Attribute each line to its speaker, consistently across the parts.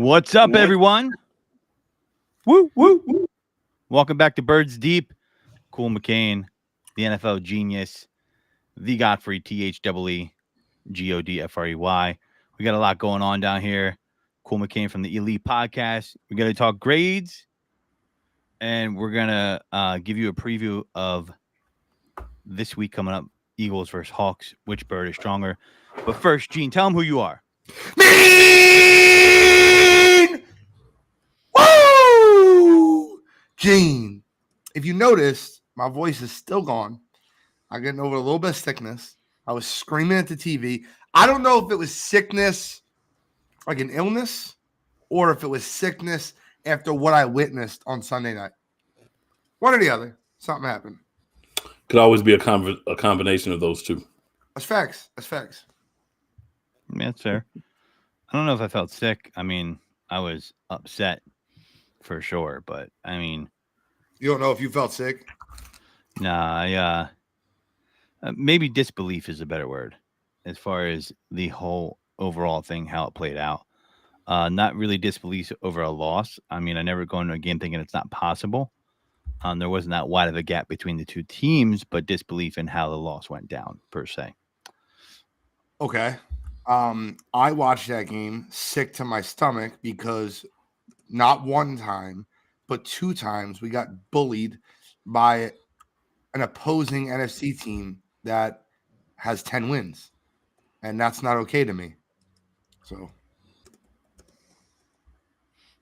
Speaker 1: What's up, everyone? Woo, woo, woo. Welcome back to Birds Deep. Cool McCain, the NFL genius, the Godfrey, THEE, GODFREY. We got a lot going on down here. Cool McCain from the Elite Podcast. We're going to talk grades, and we're going to give you a preview of this week coming up, Eagles versus Hawks. Which bird is stronger? But first, Gene, tell them who you are.
Speaker 2: Mean! Woo! Gene, if you noticed, my voice is still gone. I'm getting over a little bit of sickness. I was screaming at the TV. I don't know if it was sickness, like an illness, or if it was sickness after what I witnessed on Sunday night. One or the other. Something happened.
Speaker 3: Could always be a combination of those two.
Speaker 2: That's facts. That's facts.
Speaker 1: Yeah, that's fair. I don't know if I felt sick. I mean, I was upset for sure, but I mean,
Speaker 2: You don't know if you felt sick?
Speaker 1: nah, maybe disbelief is a better word as far as the whole overall thing, how it played out. Not really disbelief over a loss. I mean, I never go into a game thinking it's not possible. There wasn't that wide of a gap between the two teams, but disbelief in how the loss went down per se.
Speaker 2: Okay. I watched that game sick to my stomach because not one time, but two times we got bullied by an opposing NFC team that has 10 wins. And that's not okay to me. So,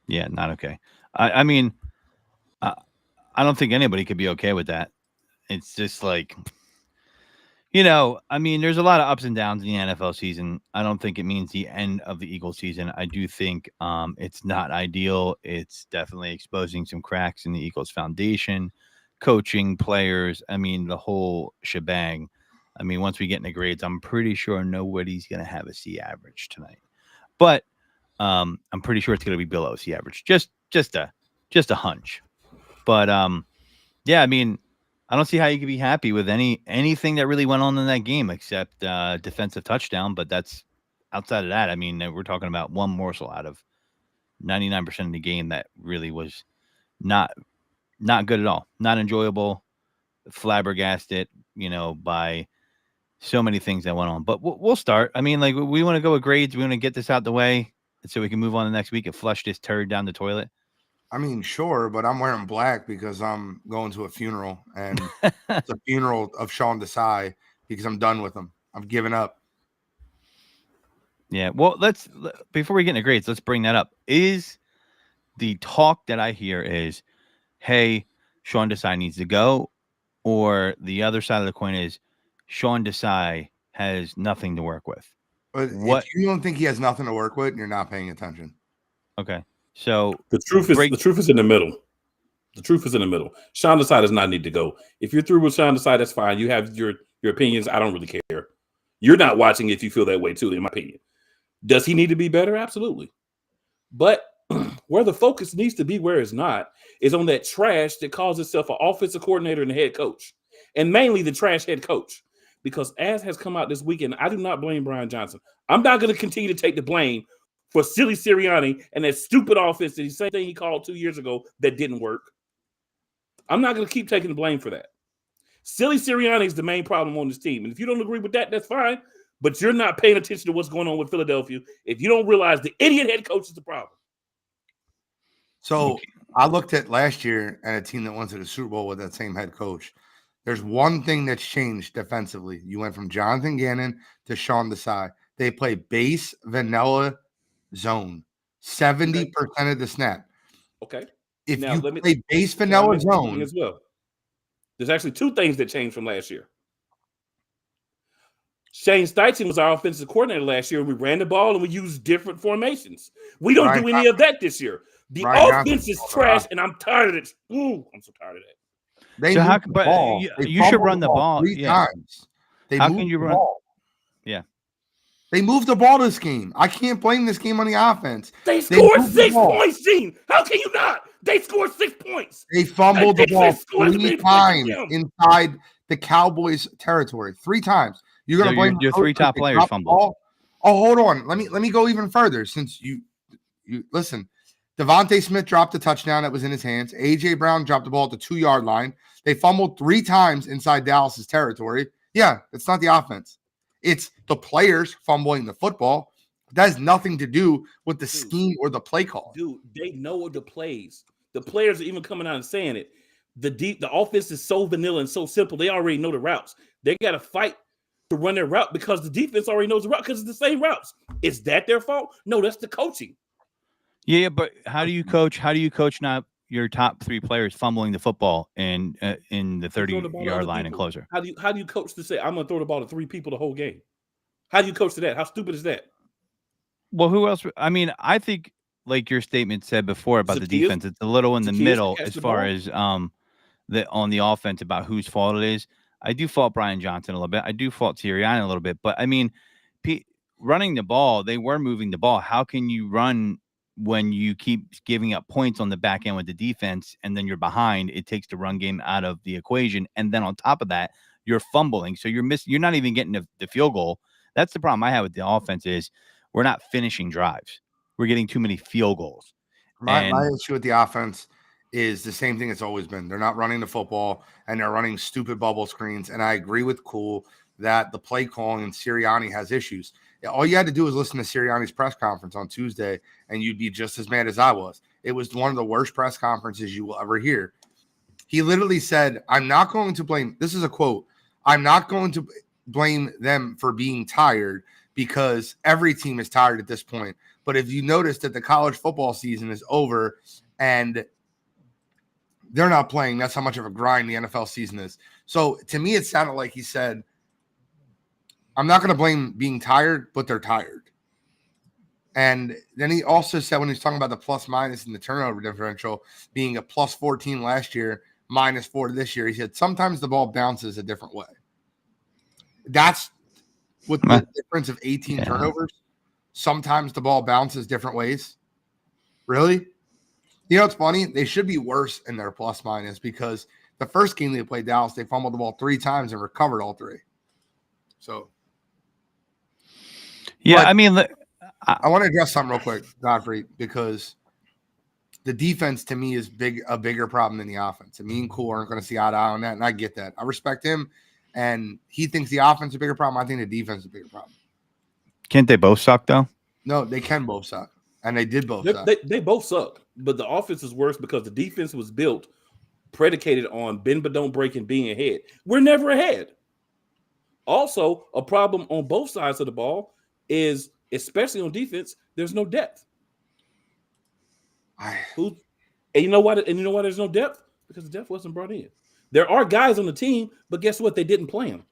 Speaker 1: Yeah, not okay. I mean, I don't think anybody could be okay with that. It's just like, I mean, there's a lot of ups and downs in the NFL season. I don't think it means the end of the Eagles season. I do think it's not ideal. It's definitely exposing some cracks in the Eagles foundation, coaching, players. I mean, the whole shebang. I mean, once we get into grades, I'm pretty sure nobody's going to have a C average tonight. But I'm pretty sure it's going to be below C average. Just a hunch. But yeah, I mean, I don't see how you could be happy with anything that really went on in that game except defensive touchdown. But that's outside of that. I mean, we're talking about one morsel out of 99% of the game that really was not good at all, not enjoyable, flabbergasted, by so many things that went on. But we'll start. I mean, like, we want to go with grades. We want to get this out the way so we can move on the next week and flush this turd down the toilet.
Speaker 2: I mean, sure, but I'm wearing black because I'm going to a funeral, and it's a funeral of Sean Desai because I'm done with him. I'm giving up.
Speaker 1: Yeah, well, before we get into grades, let's bring that up. Is the talk that I hear is, hey, Sean Desai needs to go, or the other side of the coin is Sean Desai has nothing to work with?
Speaker 2: But if you don't think he has nothing to work with, you're not paying attention.
Speaker 1: Okay. So
Speaker 3: the truth is in the middle. The truth is in the middle. Sean Desai does not need to go. If you're through with Sean Desai, that's fine. You have your opinions. I don't really care. You're not watching if you feel that way too, in my opinion. Does he need to be better? Absolutely. But where the focus needs to be, where it's not, is on that trash that calls itself an offensive coordinator and a head coach. And mainly the trash head coach. Because as has come out this weekend, I do not blame Brian Johnson. I'm not going to continue to take the blame for silly Sirianni and that stupid offense that same thing he called 2 years ago that didn't work. I'm not going to keep taking the blame for that. Silly Sirianni is the main problem on this team. And if you don't agree with that, that's fine. But you're not paying attention to what's going on with Philadelphia if you don't realize the idiot head coach is the problem.
Speaker 2: So I looked at last year at a team that went to the Super Bowl with that same head coach. There's one thing that's changed defensively. You went from Jonathan Gannon to Sean Desai. They play base vanilla zone 70% of the snap.
Speaker 3: Okay.
Speaker 2: If now, you play base vanilla zone
Speaker 3: as well, there's actually two things that changed from last year. Shane Steichen was our offensive coordinator last year. We ran the ball and we used different formations. We don't do any of that this year. The offense is trash, and I'm tired of it. Ooh, I'm so tired of that.
Speaker 1: You should run the ball
Speaker 2: three times.
Speaker 1: How can you run? Yeah.
Speaker 2: They moved the ball this game. I can't blame this game on the offense.
Speaker 3: They scored 6 points, Gene. How can you not? They scored 6 points.
Speaker 2: They fumbled the ball 3 times inside the Cowboys' territory. 3 times. You're gonna blame
Speaker 1: your 3 top players fumbled.
Speaker 2: Oh, hold on. Let me go even further since you You listen. Devontae Smith dropped a touchdown that was in his hands. A.J. Brown dropped the ball at the 2-yard line. They fumbled 3 times inside Dallas's territory. Yeah, it's not the offense. It's the players fumbling the football. That has nothing to do with the scheme or the play call.
Speaker 3: Dude, they know the plays. The players are even coming out and saying it. The offense is so vanilla and so simple. They already know the routes. They got to fight to run their route because the defense already knows the route because it's the same routes. Is that their fault? No, that's the coaching.
Speaker 1: Yeah, but how do you coach? How do you coach not your top 3 players fumbling the football in the 30-yard line and closer?
Speaker 3: How do you coach to say I'm going to throw the ball to 3 people the whole game? How do you coach to that? How stupid is that?
Speaker 1: Well, who else? I mean, I think like your statement said before about the defense, it's a little in the middle as far as on the offense about whose fault it is. I do fault Brian Johnson a little bit. I do fault Sirianni a little bit. But I mean, running the ball, they were moving the ball. How can you run when you keep giving up points on the back end with the defense and then you're behind? It takes the run game out of the equation. And then on top of that, you're fumbling. So you're not even getting the field goal. That's the problem I have with the offense is we're not finishing drives. We're getting too many field goals.
Speaker 2: My issue with the offense is the same thing it's always been. They're not running the football, and they're running stupid bubble screens. And I agree with Cool that the play calling and Sirianni has issues. All you had to do was listen to Sirianni's press conference on Tuesday, and you'd be just as mad as I was. It was one of the worst press conferences you will ever hear. He literally said, I'm not going to blame – this is a quote. I'm not going to blame them for being tired because every team is tired at this point. But if you notice that the college football season is over and they're not playing, that's how much of a grind the NFL season is. So to me, it sounded like he said, I'm not going to blame being tired, but they're tired. And then he also said when he was talking about the plus minus and the turnover differential being a plus 14 last year, minus 4 this year, he said sometimes the ball bounces a different way. That's with the difference of 18 turnovers. Sometimes the ball bounces different ways. Really? You know what's funny? They should be worse in their plus minus because the first game they played Dallas, they fumbled the ball 3 times and recovered all 3. So,
Speaker 1: yeah, I mean,
Speaker 2: I want to address something real quick, Godfrey, because the defense to me is a bigger problem than the offense. And me and Cool aren't going to see eye to eye on that, and I get that. I respect him, and he thinks the offense is a bigger problem. I think the defense is a bigger problem.
Speaker 1: Can't they both suck though?
Speaker 2: No, they can both suck, and they did both suck.
Speaker 3: They both suck, but the offense is worse because the defense was built predicated on bend but don't break and being ahead. We're never ahead. Also, a problem on both sides of the ball is, especially on defense, there's no depth. And you know why? And you know why there's no depth? Because the depth wasn't brought in. There are guys on the team, but guess what? They didn't play them.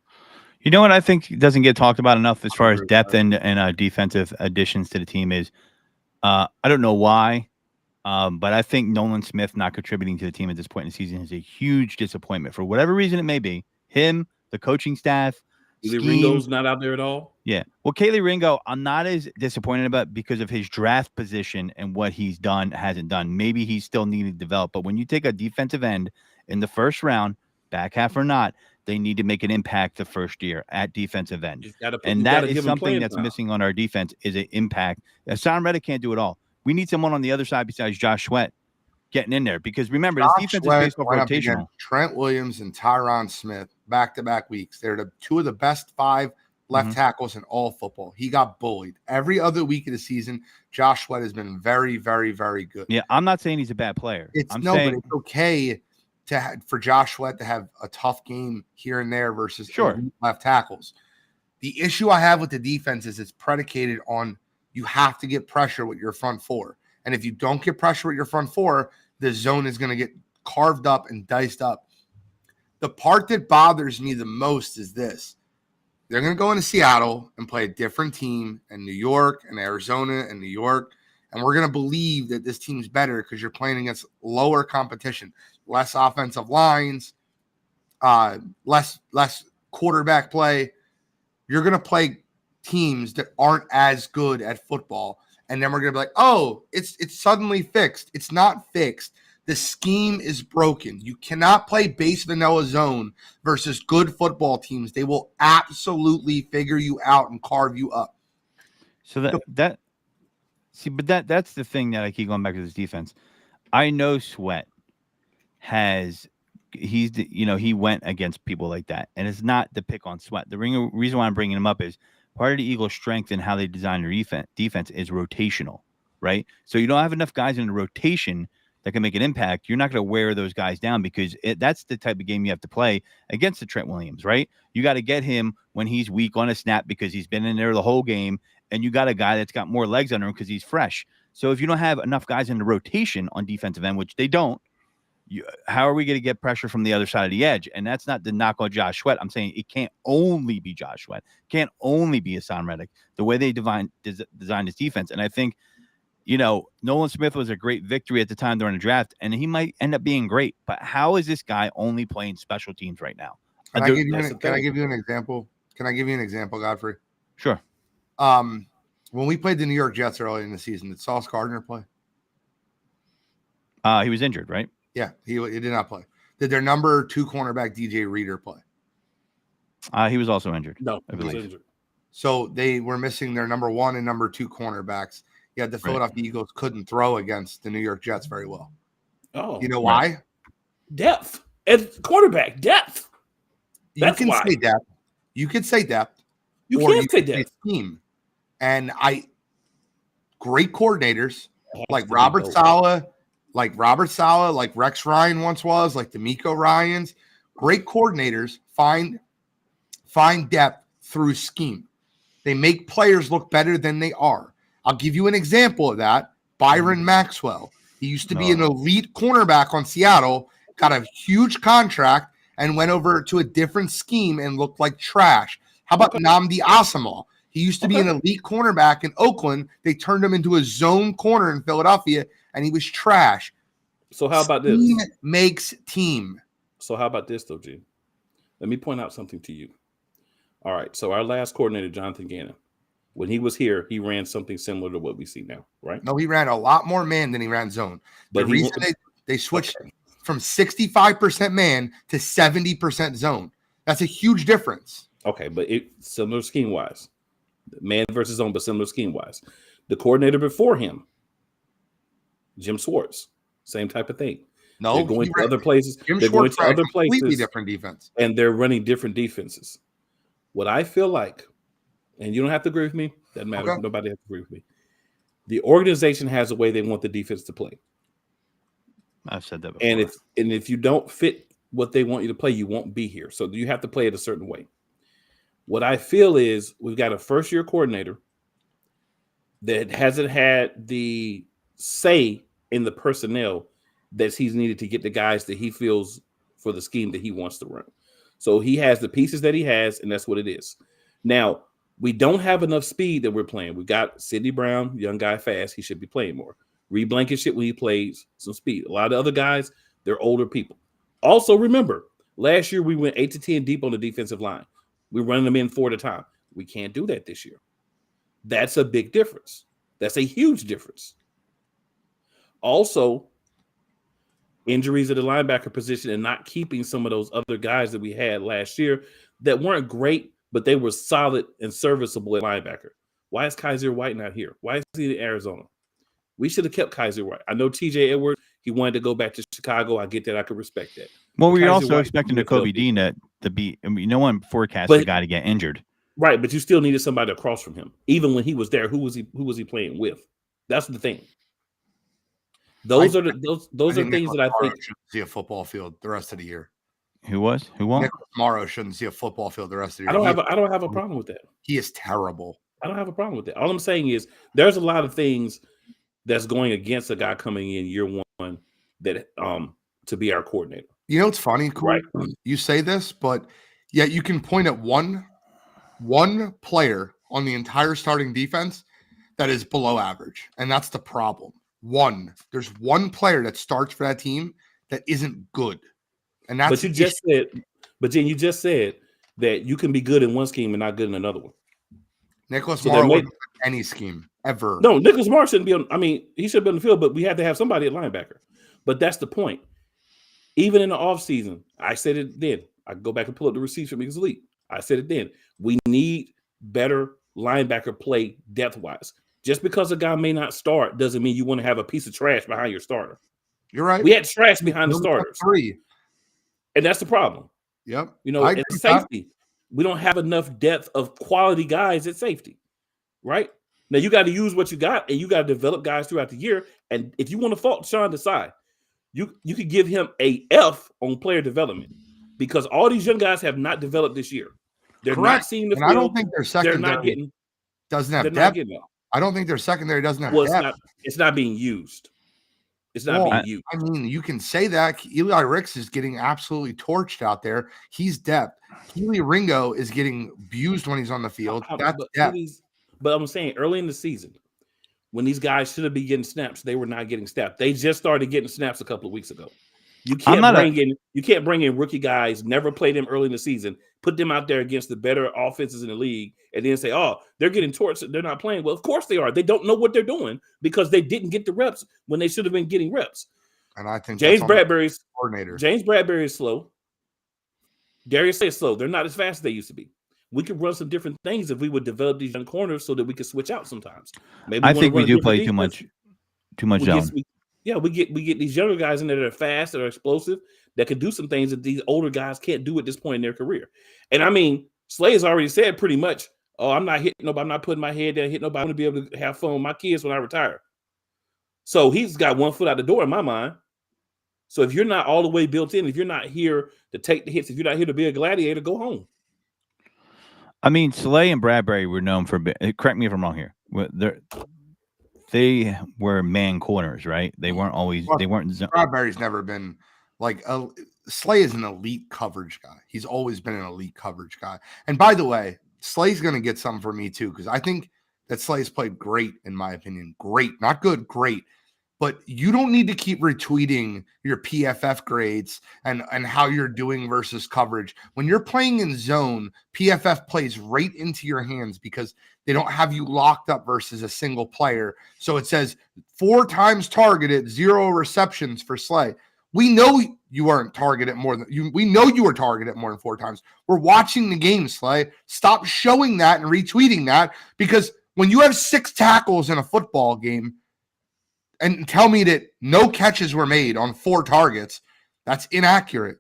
Speaker 1: You know what I think doesn't get talked about enough as far as depth and defensive additions to the team is, I don't know why, but I think Nolan Smith not contributing to the team at this point in the season is a huge disappointment for whatever reason it may be. Him, the coaching staff.
Speaker 3: Ringo's not out there at all.
Speaker 1: Yeah. Well, Kaylee Ringo, I'm not as disappointed about because of his draft position and what he's done, hasn't done. Maybe he's still needing to develop. But when you take a defensive end in the first round, back half or not, they need to make an impact the first year at defensive end. And that is something that's missing on our defense is an impact. Sam Reddick can't do it all. We need someone on the other side besides Josh Sweat getting in there because remember, this defense is based off rotational.
Speaker 2: Trent Williams and Tyron Smith back-to-back weeks. They're the 2 of the best 5 left tackles in all football. He got bullied. Every other week of the season, Josh Sweat has been very, very, very good.
Speaker 1: Yeah, I'm not saying he's a bad player.
Speaker 2: But it's okay for Josh Sweat to have a tough game here and there versus left tackles. The issue I have with the defense is it's predicated on you have to get pressure with your front 4. And if you don't get pressure with your front 4, the zone is going to get carved up and diced up. The part that bothers me the most is this. They're going to go into Seattle and play a different team in New York and Arizona and New York. And we're going to believe that this team's better because you're playing against lower competition, less offensive lines, less quarterback play. You're going to play teams that aren't as good at football. And then we're going to be like, oh, it's suddenly fixed. It's not fixed. The scheme is broken. You cannot play base vanilla zone versus good football teams. They will absolutely figure you out and carve you up.
Speaker 1: So See, but that's the thing that I keep going back to this defense. I know Sweat has he went against people like that, and it's not to pick on Sweat. The reason why I'm bringing him up is part of the Eagles' strength in how they design their defense is rotational, right? So you don't have enough guys in the rotation that can make an impact. You're not going to wear those guys down because that's the type of game you have to play against the Trent Williams, right? You got to get him when he's weak on a snap because he's been in there the whole game, and you got a guy that's got more legs under him because he's fresh. So if you don't have enough guys in the rotation on defensive end, which they don't, how are we going to get pressure from the other side of the edge? And that's not the knock on Josh Sweat. I'm saying it can't only be Josh Sweat. It can't only be Hassan Reddick, the way they designed his defense. And I think, Nolan Smith was a great victory at the time during the draft, and he might end up being great. But how is this guy only playing special teams right now?
Speaker 2: Can I give you an example? Godfrey?
Speaker 1: Sure.
Speaker 2: When we played the New York Jets early in the season, did Sauce Gardner play?
Speaker 1: He was injured, right?
Speaker 2: Yeah, he did not play. Did their number 2 cornerback DJ Reader play?
Speaker 1: He was also injured.
Speaker 3: No,
Speaker 1: I believe.
Speaker 3: Injured.
Speaker 2: So they were missing their number 1 and number 2 cornerbacks. Yet the Philadelphia Eagles couldn't throw against the New York Jets very well.
Speaker 3: Oh,
Speaker 2: you know why?
Speaker 3: Depth at quarterback. Depth. That's
Speaker 2: you can
Speaker 3: why.
Speaker 2: say depth. You could say depth.
Speaker 3: You can't say depth.
Speaker 2: Team. And great coordinators like Robert Saleh, like Rex Ryan once was, like D'Amico Ryans. Great coordinators find depth through scheme. They make players look better than they are. I'll give you an example of that. Byron Maxwell. He used to be an elite cornerback on Seattle, got a huge contract, and went over to a different scheme and looked like trash. How about Nnamdi Asomugha? He used to be an elite cornerback in Oakland. They turned him into a zone corner in Philadelphia, and he was trash.
Speaker 3: So how about this?
Speaker 2: Team makes team.
Speaker 3: So how about this, though, G? Let me point out something to you. All right, so our last coordinator, Jonathan Gannon, when he was here, he ran something similar to what we see now, right?
Speaker 2: No, he ran a lot more man than he ran zone. The
Speaker 3: But
Speaker 2: reason they switched from 65% man to 70% zone. That's a huge difference.
Speaker 3: Okay, but similar scheme-wise. Man versus zone, but similar scheme-wise. The coordinator before him, Jim Schwartz, same type of thing.
Speaker 2: No,
Speaker 3: they're going to other places. They're going to other places.
Speaker 2: Completely different defense.
Speaker 3: And they're running different defenses. What I feel like, and you don't have to agree with me, doesn't matter. Okay. Nobody has to agree with me. The organization has a way they want the defense to play.
Speaker 1: I've said that before.
Speaker 3: And if you don't fit what they want you to play, you won't be here. So you have to play it a certain way. What I feel is we've got a first-year coordinator that hasn't had the say in the personnel that he's needed to get the guys that he feels for the scheme that he wants to run. So he has the pieces that he has, and that's what it is. Now, we don't have enough speed that we're playing. We got Sidney Brown, young guy, fast. He should be playing more. Reed Blankenship when he plays some speed. A lot of other guys, they're older people. Also, remember, last year we went 8 to 10 deep on the defensive line. We're running them in 4 at a time. We can't do that this year. That's a big difference. That's a huge difference. Also, injuries at the linebacker position and not keeping some of those other guys that we had last year that weren't great, but they were solid and serviceable at linebacker. Why is Kaiser White not here? Why is he in Arizona? We should have kept Kaiser White. I know TJ Edwards, he wanted to go back to Chicago. I get that. I could respect that.
Speaker 1: Well, we were also expecting Jacoby Dean to be, no one forecast the guy to get injured.
Speaker 3: Right, but you still needed somebody across from him. Even when he was there, who was he playing with? That's the thing. Those are things that I think
Speaker 2: shouldn't see a football field the rest of the year.
Speaker 1: Who won't?
Speaker 2: Nicholas Morrow shouldn't see a football field the rest of the year.
Speaker 3: I don't have a problem with that.
Speaker 2: He is terrible.
Speaker 3: I don't have a problem with that. All I'm saying is there's a lot of things that's going against a guy coming in year one that to be our coordinator.
Speaker 2: You know, it's funny, Cool. Right. You say this, but yet you can point at one player on the entire starting defense that is below average, and that's the problem. There's one player that starts for that team that isn't good, and that's.
Speaker 3: But you just said that you can be good in one scheme and not good in another one.
Speaker 2: Nicholas Morrow wouldn't play any scheme ever.
Speaker 3: No, Nicholas Morrow shouldn't be on. I mean, he should be on the field, but we have to have somebody at linebacker. But that's the point. Even in the offseason, I said it then. I can go back and pull up the receipts from Elite. I said it then. We need better linebacker play depth-wise. Just because a guy may not start doesn't mean you want to have a piece of trash behind your starter.
Speaker 2: You're right.
Speaker 3: We had trash behind the starters.
Speaker 2: 3.
Speaker 3: And that's the problem.
Speaker 2: Yep.
Speaker 3: It's safety. We don't have enough depth of quality guys at safety, right? Now, you got to use what you got, and you got to develop guys throughout the year. And if you want to fault Sean Desai, you could give him a F on player development because all these young guys have not developed this year. They're not seeing the field.
Speaker 2: I don't think their secondary doesn't have depth. I don't think their secondary doesn't have depth.
Speaker 3: It's not being used. It's not being used.
Speaker 2: I mean, you can say that. Eli Ricks is getting absolutely torched out there. He's depth. Keely Ringo is getting abused when he's on the field. That's depth.
Speaker 3: But I'm saying early in the season, when these guys should have been getting snaps, they were not getting snaps. They just started getting snaps a couple of weeks ago. You can't bring in rookie guys, never played them early in the season, put them out there against the better offenses in the league, and then say, oh, they're getting torched, they're not playing. Well, of course they are. They don't know what they're doing because they didn't get the reps when they should have been getting reps.
Speaker 2: And I think
Speaker 3: James Bradbury's
Speaker 2: coordinator.
Speaker 3: James Bradbury is slow. Darius Slay is slow. They're not as fast as they used to be. We could run some different things if we would develop these young corners so that we could switch out sometimes.
Speaker 1: Maybe I think we do play too much zone.
Speaker 3: We get these younger guys in there that are fast, that are explosive, that can do some things that these older guys can't do at this point in their career. And I mean, Slay has already said pretty much, oh, I'm not hitting nobody, I'm not putting my head down, hitting nobody. I want to be able to have fun with my kids when I retire. So he's got one foot out the door in my mind. So if you're not all the way built in, if you're not here to take the hits, if you're not here to be a gladiator, go home.
Speaker 1: I mean, Slay and Bradbury were known for, correct me if I'm wrong here, they were man corners, right? They weren't always, they weren't.
Speaker 2: Bradbury's never been like, Slay is an elite coverage guy. He's always been an elite coverage guy. And by the way, Slay's going to get some for me too, because I think that Slay's played great, in my opinion. Great, not good, great. But you don't need to keep retweeting your PFF grades and how you're doing versus coverage. When you're playing in zone, PFF plays right into your hands because they don't have you locked up versus a single player. So it says 4 times targeted, 0 receptions for Slay. We know you weren't targeted more than you. We know you were targeted more than 4 times. We're watching the game, Slay. Stop showing that and retweeting that, because when you have 6 tackles in a football game, and tell me that no catches were made on 4 targets, that's inaccurate.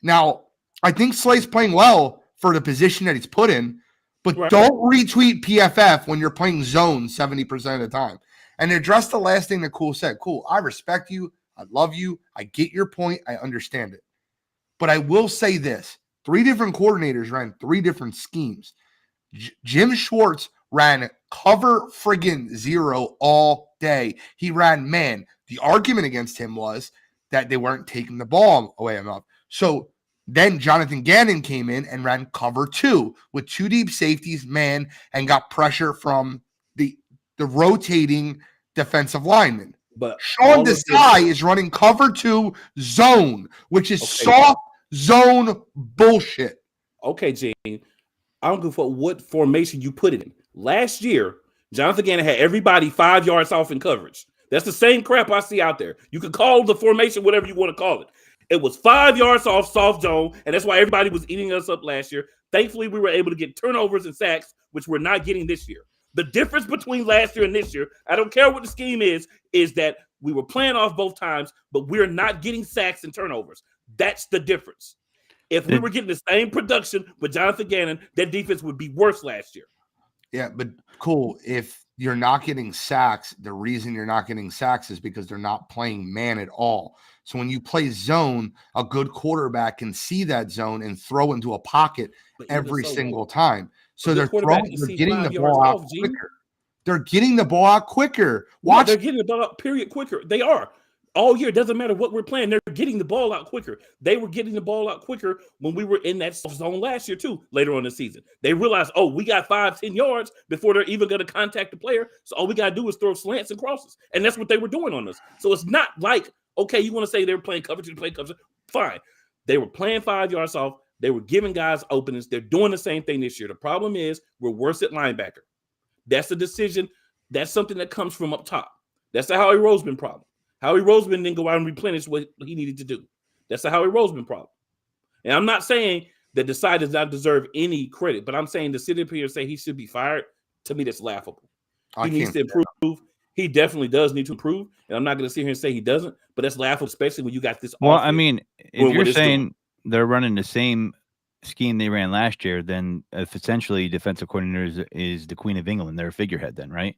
Speaker 2: Now, I think Slay's playing well for the position that he's put in, but don't retweet PFF when you're playing zone 70% of the time. And address the last thing that Cool said. Cool, I respect you. I love you. I get your point. I understand it. But I will say this. 3 different coordinators ran 3 different schemes. Jim Schwartz ran cover friggin' 0 all day. He ran man. The argument against him was that they weren't taking the ball away enough. So then Jonathan Gannon came in and ran cover 2 with 2 deep safeties, man, and got pressure from the rotating defensive lineman. But Sean Desai is running cover 2 zone, which is soft zone bullshit.
Speaker 3: Okay, Gene. I don't give a fuck what formation you put it in. Last year, Jonathan Gannon had everybody 5 yards off in coverage. That's the same crap I see out there. You can call the formation whatever you want to call it. It was 5 yards off soft zone, and that's why everybody was eating us up last year. Thankfully, we were able to get turnovers and sacks, which we're not getting this year. The difference between last year and this year, I don't care what the scheme is that we were playing off both times, but we're not getting sacks and turnovers. That's the difference. If we were getting the same production with Jonathan Gannon, that defense would be worse last year.
Speaker 2: Yeah, but cool. If you're not getting sacks, the reason you're not getting sacks is because they're not playing man at all. So when you play zone, a good quarterback can see that zone and throw into a pocket every single time. So they're getting the ball out quicker. They're getting the ball out quicker.
Speaker 3: Watch, they're getting the ball out, period, quicker. They are. All year, it doesn't matter what we're playing. They're getting the ball out quicker. They were getting the ball out quicker when we were in that zone last year, too, later on in the season. They realized, oh, we got 5-10 yards before they're even going to contact the player. So all we got to do is throw slants and crosses. And that's what they were doing on us. So it's not like, okay, you want to say they were playing coverage to play coverage. Fine. They were playing 5 yards off. They were giving guys openings. They're doing the same thing this year. The problem is we're worse at linebacker. That's a decision. That's something that comes from up top. That's the Howie Roseman problem. Howie Roseman didn't go out and replenish what he needed to do. That's the Howie Roseman problem. And I'm not saying that Desai does not deserve any credit, but I'm saying to sit up here and say he should be fired, to me, that's laughable. He needs to improve. He definitely does need to improve. And I'm not going to sit here and say he doesn't, but that's laughable, especially when you got this.
Speaker 1: Well, I mean, if you're saying
Speaker 3: doing.
Speaker 1: They're running the same scheme they ran last year, then if essentially defensive coordinator is the Queen of England, they're a figurehead then, right?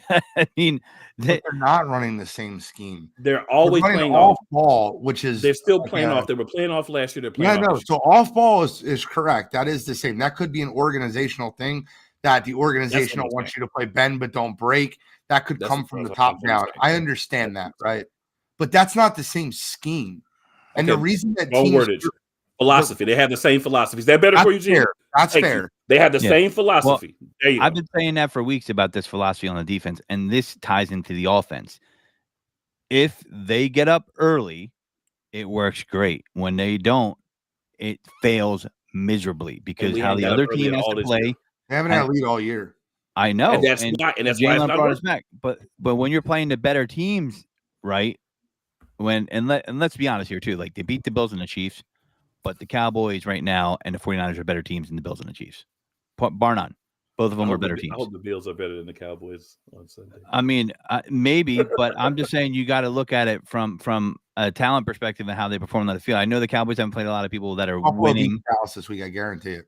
Speaker 1: I mean,
Speaker 2: they're not running the same scheme.
Speaker 3: They're always playing
Speaker 2: off ball, which is
Speaker 3: they're still playing off. They were playing off last year. They're playing off.
Speaker 2: So off ball is correct. That is the same. That could be an organizational thing that the organization wants you to play bend but don't break. That could come from the top down. I understand that, right? But that's not the same scheme. And the reason that
Speaker 3: philosophy, they have the same philosophy. Is that better for you, Jim?
Speaker 2: That's fair.
Speaker 3: They have the same philosophy.
Speaker 1: Well, there you go. I've been saying that for weeks about this philosophy on the defense, and this ties into the offense. If they get up early, it works great. When they don't, it fails miserably because how the other team has to play.
Speaker 2: They haven't had a lead all year.
Speaker 1: I know,
Speaker 3: and that's why
Speaker 1: Jalen brought us back. But when you're playing the better teams, right? Let's be honest here too. Like they beat the Bills and the Chiefs, but the Cowboys right now and the 49ers are better teams than the Bills and the Chiefs. Bar none. Both of them are better teams.
Speaker 3: I hope the Bills are better than the Cowboys on Sunday.
Speaker 1: I mean, maybe, but I'm just saying you got to look at it from a talent perspective and how they perform on the field. I know the Cowboys haven't played a lot of people that are winning.
Speaker 2: Dallas this week, I guarantee it.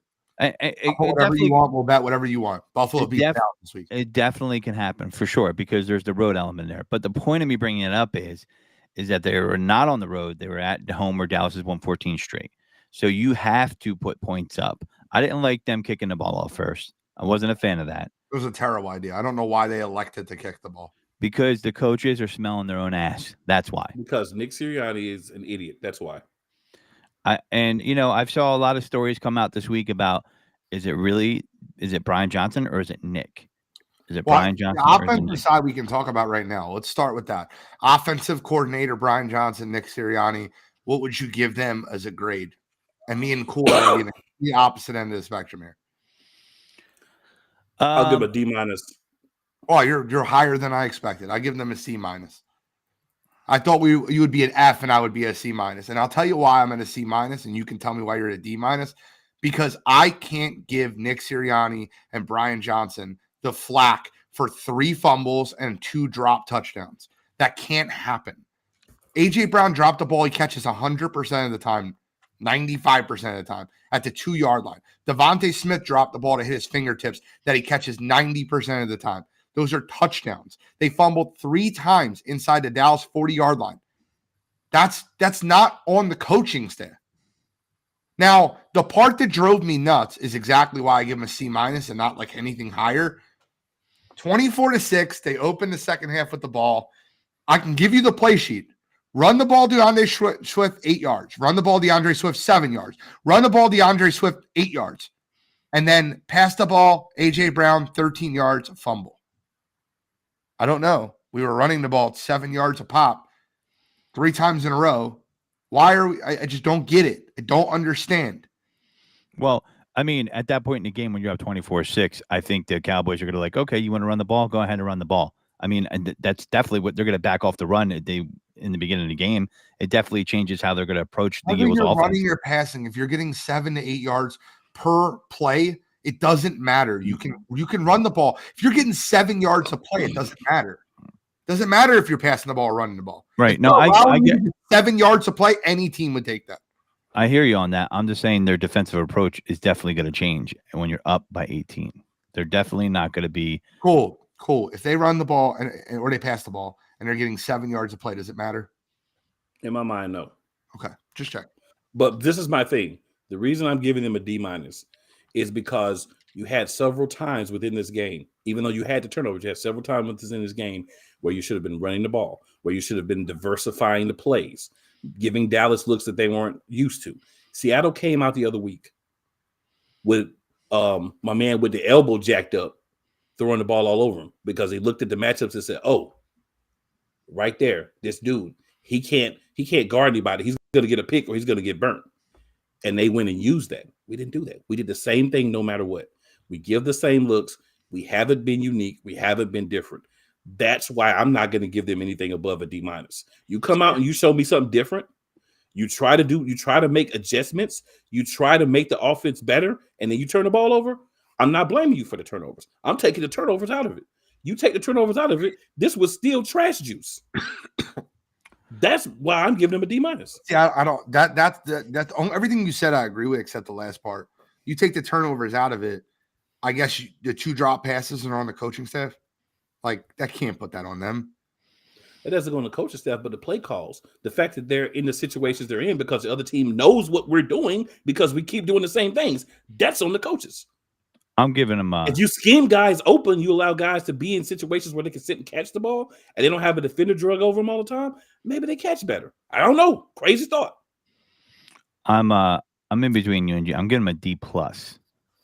Speaker 3: Whatever
Speaker 2: you want, we'll bet whatever you want. Buffalo beat Dallas this week.
Speaker 1: It definitely can happen for sure because there's the road element there. But the point of me bringing it up is that they were not on the road. They were at home where Dallas has won 14 straight. So you have to put points up. I didn't like them kicking the ball off first. I wasn't a fan of that.
Speaker 2: It was a terrible idea. I don't know why they elected to kick the ball.
Speaker 1: Because the coaches are smelling their own ass. That's why.
Speaker 3: Because Nick Sirianni is an idiot. That's why.
Speaker 1: I've saw a lot of stories come out this week about is it Brian Johnson or is it Nick? Is it Brian Johnson?
Speaker 2: The offensive side we can talk about right now. Let's start with that. Offensive coordinator Brian Johnson, Nick Sirianni. What would you give them as a grade? And me and Cool are the opposite end of the spectrum here.
Speaker 3: I'll give a D minus.
Speaker 2: Oh, you're higher than I expected. I give them a C minus. I thought you would be an F and I would be a C minus. And I'll tell you why I'm at a C minus, and you can tell me why you're at a D minus. Because I can't give Nick Sirianni and Brian Johnson the flack for 3 fumbles and 2 drop touchdowns. That can't happen. A.J. Brown dropped the ball. He catches 100% of the time, 95% of the time at the 2-yard line. Devontae Smith dropped the ball to hit his fingertips that he catches 90% of the time. Those are touchdowns. They fumbled 3 times inside the Dallas 40-yard line. That's not on the coaching staff. Now, the part that drove me nuts is exactly why I give them a C minus and not like anything higher. 24-6, they open the second half with the ball. I can give you the play sheet. Run the ball DeAndre Swift 8 yards. Run the ball DeAndre Swift 7 yards. Run the ball DeAndre Swift 8 yards. And then pass the ball, A.J. Brown 13 yards, fumble. I don't know. We were running the ball at 7 yards a pop 3 times in a row. Why are we? I just don't get it. I don't understand.
Speaker 1: Well, I mean, at that point in the game when you're up 24-6, I think the Cowboys are going to like, okay, you want to run the ball? Go ahead and run the ball. I mean, and that's definitely what they're going to back off the run. In the beginning of the game, it definitely changes how they're going to approach the Eagles' offense.
Speaker 2: Running or passing, if you're getting 7 to 8 yards per play, it doesn't matter. You can run the ball. If you're getting 7 yards to play, it doesn't matter. Doesn't matter if you're passing the ball or running the ball.
Speaker 1: Right. No, I get
Speaker 2: 7 yards to play. Any team would take that.
Speaker 1: I hear you on that. I'm just saying their defensive approach is definitely going to change. And when you're up by 18, they're definitely not going to be
Speaker 2: cool. If they run the ball or they pass the ball and they're getting 7 yards to play, does it matter?
Speaker 3: In my mind, no.
Speaker 2: Okay, just check.
Speaker 3: But this is my thing. The reason I'm giving them a D minus is because you had several times within this game, even though you had the turnovers, you had several times within this game where you should have been running the ball, where you should have been diversifying the plays, giving Dallas looks that they weren't used to. Seattle came out the other week with my man with the elbow jacked up, throwing the ball all over him because he looked at the matchups and said, oh, right there, this dude, he can't guard anybody. He's going to get a pick or he's going to get burnt. And they went and used that. We didn't do that. We did the same thing no matter what. We give the same looks. We haven't been unique. We haven't been different. That's why I'm not going to give them anything above a D minus. You come out and you show me something different. You try to make adjustments. You try to make the offense better, and then you turn the ball over. I'm not blaming you for the turnovers. I'm taking the turnovers out of it You take the turnovers out of it, this was still trash juice. That's why I'm giving him a D-.
Speaker 2: Yeah, I don't. That's everything you said. I agree with, except the last part. You take the turnovers out of it. I guess the 2 drop passes are on the coaching staff. Like, that can't put that on them.
Speaker 3: It doesn't go on the coaching staff, but the play calls, the fact that they're in the situations they're in because the other team knows what we're doing because we keep doing the same things. That's on the coaches.
Speaker 1: I'm giving them.
Speaker 3: If you scheme guys open, you allow guys to be in situations where they can sit and catch the ball, and they don't have a defender drug over them all the time. Maybe they catch better. I don't know. Crazy thought.
Speaker 1: I'm in between you and G. I'm giving them a D plus.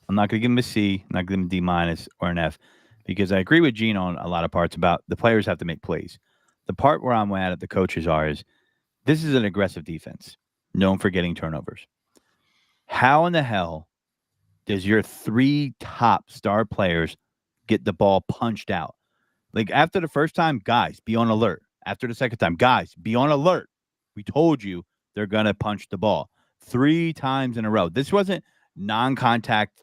Speaker 1: I'm not going to give them a C. I'm not going to give them a D- or an F because I agree with Gene on a lot of parts about the players have to make plays. The part where I'm at the coaches is this is an aggressive defense known for getting turnovers. How in the hell does your 3 top star players get the ball punched out? Like, after the first time, guys, be on alert. After the second time, guys, be on alert. We told you they're going to punch the ball 3 times in a row. This wasn't non-contact,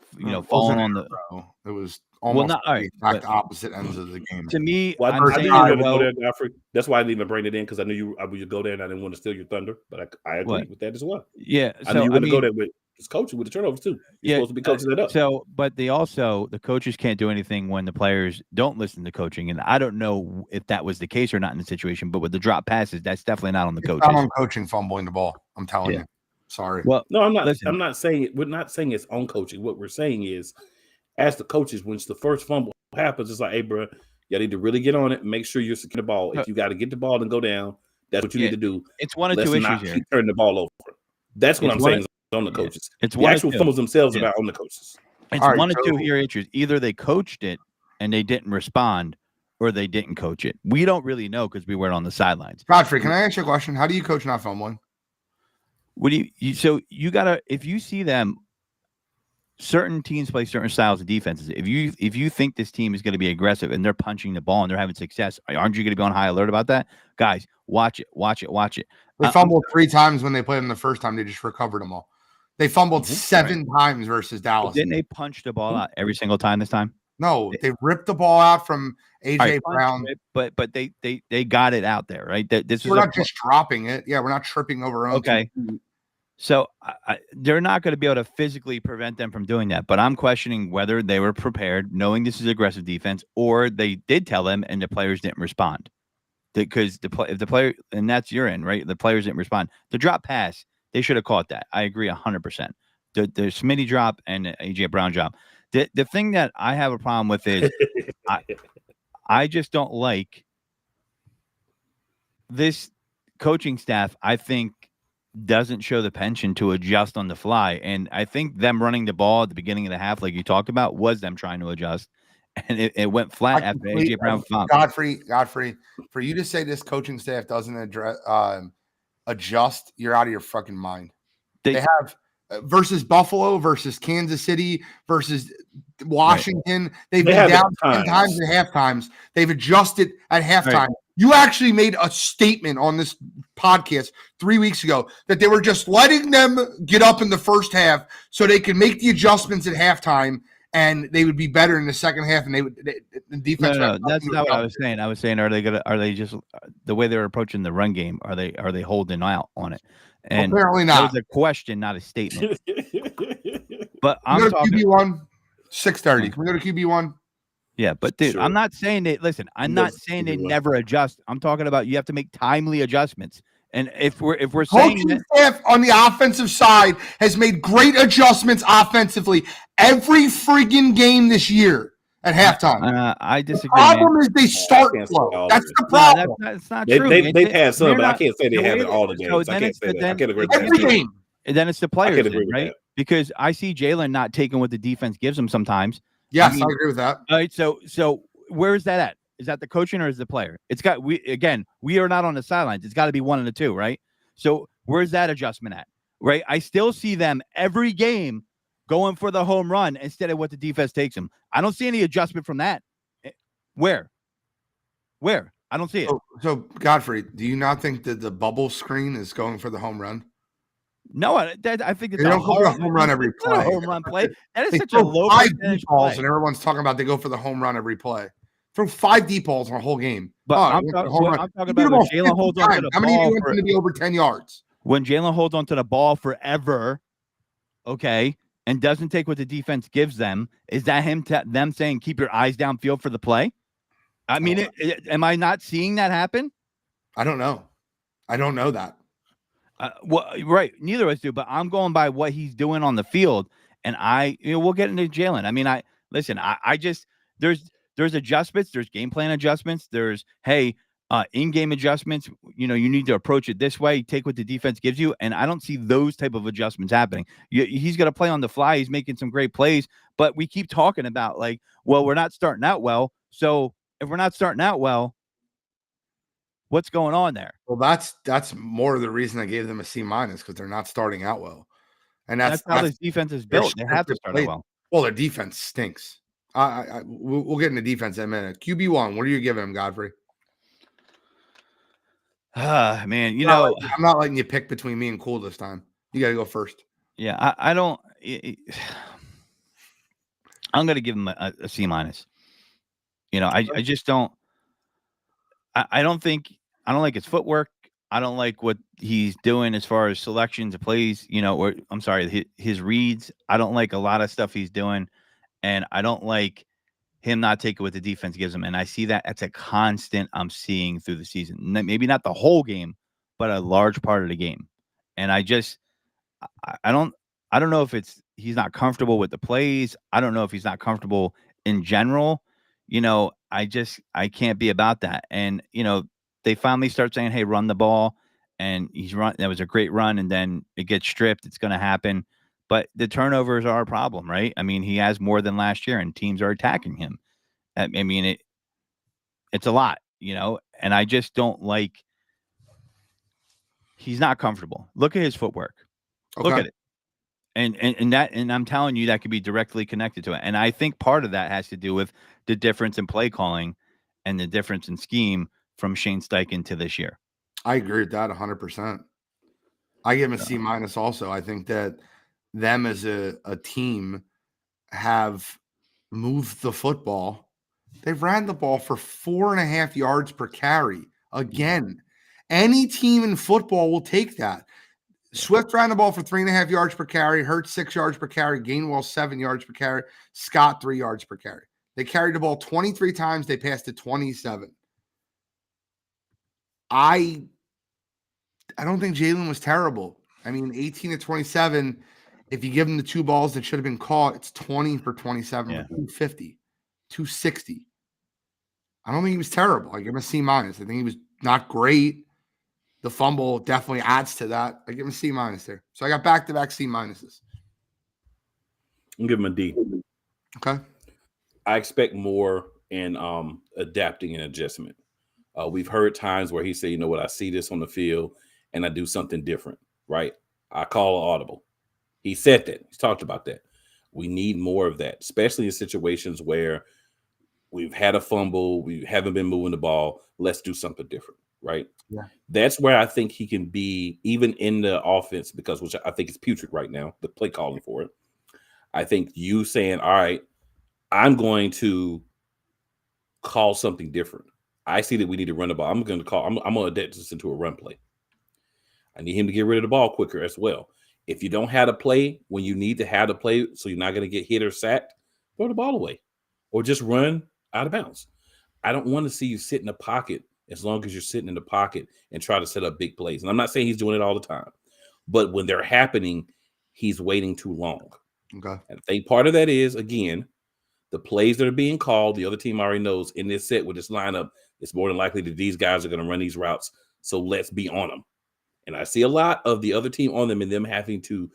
Speaker 1: falling on the –
Speaker 2: It was almost the exact opposite ends of the game.
Speaker 1: To me,
Speaker 3: well,
Speaker 1: I'm saying
Speaker 3: go there, Godfrey. That's why I didn't even bring it in because I knew you would go there and I didn't want to steal your thunder. But I agree with that as well.
Speaker 1: Yeah.
Speaker 3: I knew you would go there with his coaching with the turnovers too. You're supposed to be coaching it up.
Speaker 1: So, but the coaches can't do anything when the players don't listen to coaching. And I don't know if that was the case or not in the situation, but with the drop passes, that's definitely not on the coaches.
Speaker 2: Not on coaching fumbling the ball. I'm telling you. Sorry.
Speaker 1: Well,
Speaker 3: no, I'm not.
Speaker 1: Listen,
Speaker 3: I'm not saying it. We're not saying it's on coaching. What we're saying is, as the coaches, when the first fumble happens, it's like, hey, bro, you need to really get on it and make sure you're securing the ball. If you got to get the ball and go down, that's what you need to do.
Speaker 1: It's one of 2 issues here.
Speaker 3: Keep turning the ball over. That's what I'm saying is on the coaches.
Speaker 1: It's
Speaker 3: the actual fumbles themselves are not on the coaches.
Speaker 1: It's one of 2 here issues. Either they coached it and they didn't respond, or they didn't coach it. We don't really know because we weren't on the sidelines.
Speaker 2: Godfrey, can I ask you a question? How do you coach not fumbling?
Speaker 1: What do you gotta, if you see them, certain teams play certain styles of defenses. If you think this team is going to be aggressive and they're punching the ball and they're having success, aren't you going to be on high alert about that? Guys, watch it.
Speaker 2: They fumbled 3 times when they played them the first time. They just recovered them all. They fumbled 7 times versus Dallas.
Speaker 1: But didn't they punch the ball out every single time this time?
Speaker 2: No, they ripped the ball out from AJ Brown.
Speaker 1: But they got it out there, right?
Speaker 2: We're not just dropping it. Yeah, we're not tripping over our own.
Speaker 1: Okay. So they're not going to be able to physically prevent them from doing that. But I'm questioning whether they were prepared, knowing this is aggressive defense, or they did tell them and the players didn't respond. Because if the player, and that's your end, right? The players didn't respond. The drop pass, they should have caught that. I agree 100%. The Smitty drop and the AJ Brown drop. The thing that I have a problem with is I just don't like this coaching staff. I think doesn't show the penchant to adjust on the fly. And I think them running the ball at the beginning of the half, like you talked about, was them trying to adjust. And it went flat after AJ Brown.
Speaker 2: Godfrey, for you to say this coaching staff doesn't adjust, you're out of your fucking mind. They have versus Buffalo, versus Kansas City, versus Washington. Right. They've been down 10 times at halftimes. They've adjusted at halftime. Right. You actually made a statement on this podcast 3 weeks ago that they were just letting them get up in the first half so they could make the adjustments at halftime and they would be better in the second half. And the defense.
Speaker 1: No, that's not what I was saying. I was saying, are they just the way they're approaching the run game? Are they holding out on it? And
Speaker 2: apparently not.
Speaker 1: That was a question, not a statement. But I'm
Speaker 2: talking QB1 6:30. Can we go to QB1?
Speaker 1: Yeah, but dude, sure. I'm not saying that. Listen, I'm not saying they never adjust. I'm talking about you have to make timely adjustments. And if we're saying
Speaker 2: coaching staff on the offensive side has made great adjustments offensively every friggin' game this year at halftime.
Speaker 1: I disagree.
Speaker 2: The problem is they start slow. That's the problem.
Speaker 1: That's not true.
Speaker 3: They've had some, but I can't say they have it all the games.
Speaker 1: So
Speaker 3: I can't say that. I can't agree with
Speaker 2: every game.
Speaker 1: And then it's the players, right? Because I see Jalen not taking what the defense gives him sometimes.
Speaker 2: Yes, I agree with that.
Speaker 1: All right, so where is that at? Is that the coaching or is the player? We are not on the sidelines. It's got to be one of the two, right? So where's that adjustment at? Right? I still see them every game going for the home run instead of what the defense takes them. I don't see any adjustment from that. Where? I don't see it.
Speaker 2: So Godfrey, do you not think that the bubble screen is going for the home run?
Speaker 1: No, I think it's
Speaker 2: a home run every play.
Speaker 1: A home run play. That is such a low percentage
Speaker 2: balls,
Speaker 1: play.
Speaker 2: And everyone's talking about they go for the home run every play. Throw 5 deep balls in a whole game.
Speaker 1: But
Speaker 2: Oh,
Speaker 1: I'm talking about when Jalen holds onto the
Speaker 2: How many of
Speaker 1: ball
Speaker 2: you want him to be over 10 yards?
Speaker 1: when Jalen holds onto the ball forever, okay, and doesn't take what the defense gives them. Is that them saying keep your eyes downfield for the play? I mean, am I not seeing that happen?
Speaker 2: I don't know. I don't know that.
Speaker 1: Well, right. Neither of us do, but I'm going by what he's doing on the field. And we'll get into Jalen. I mean, I just, there's adjustments, there's game plan adjustments. There's, hey, in-game adjustments, you need to approach it this way, take what the defense gives you. And I don't see those type of adjustments happening. He's going to play on the fly. He's making some great plays, but we keep talking about like, well, we're not starting out well. So if we're not starting out well, what's going on there?
Speaker 2: Well, that's more of the reason I gave them a C- because they're not starting out well, and that's
Speaker 1: how this defense is built. They have to start out well.
Speaker 2: Well, their defense stinks. We'll get into defense in a minute. QB1, what are you giving him, Godfrey?
Speaker 1: Man,
Speaker 2: I'm not letting you pick between me and Cool this time. You got to go first.
Speaker 1: Yeah, I don't. I'm going to give him a C-. I just don't. I don't think. I don't like his footwork. I don't like what he's doing as far as selections of plays. Or I'm sorry, his reads. I don't like a lot of stuff he's doing, and I don't like him not taking what the defense gives him. And I see that it's a constant I'm seeing through the season. Maybe not the whole game, but a large part of the game. And I don't know if he's not comfortable with the plays. I don't know if he's not comfortable in general. I can't be about that. And, they finally start saying, hey, run the ball. And that was a great run. And then it gets stripped. It's going to happen. But the turnovers are a problem, right? I mean, he has more than last year and teams are attacking him. I mean, it's a lot, and I just don't like, he's not comfortable. Look at his footwork. Okay. Look at it. And I'm telling you, that could be directly connected to it. And I think part of that has to do with the difference in play calling and the difference in scheme from Shane Steichen to this year.
Speaker 2: I agree with that 100%. I give him a C- also. I think that them as a team have moved the football. They've ran the ball for 4.5 yards per carry. Again, any team in football will take that. Swift ran the ball for 3.5 yards per carry, Hurts 6 yards per carry, Gainwell 7 yards per carry, Scott 3 yards per carry. They carried the ball 23 times. They passed it 27. I don't think Jalen was terrible. I mean, 18 to 27. If you give him the 2 balls that should have been caught, it's 20 for 27 for 250, 260. I don't think he was terrible. I give him a C-. I think he was not great. The fumble definitely adds to that. I give him a C- there. So I got back-to-back C-.
Speaker 3: I'll give him a D.
Speaker 2: Okay.
Speaker 3: I expect more in adapting and adjustment. We've heard times where he said, you know what, I see this on the field and I do something different, right? I call an audible. He said that. He's talked about that. We need more of that, especially in situations where we've had a fumble, we haven't been moving the ball. Let's do something different, right?
Speaker 2: Yeah.
Speaker 3: That's where I think he can be, even in the offense, which I think is putrid right now, the play calling for it. I think you saying, all right, I'm going to call something different. I see that we need to run the ball. I'm going to adapt this into a run play. I need him to get rid of the ball quicker as well. If you don't have to play when you need to have to play, so you're not going to get hit or sacked, throw the ball away or just run out of bounds. I don't want to see you sit in the pocket as long as you're sitting in the pocket and try to set up big plays. And I'm not saying he's doing it all the time, but when they're happening, he's waiting too long.
Speaker 2: Okay.
Speaker 3: And I think part of that is, again, the plays that are being called, the other team already knows in this set with this lineup, it's more than likely that these guys are going to run these routes. So let's be on them. And I see a lot of the other team on them and them having to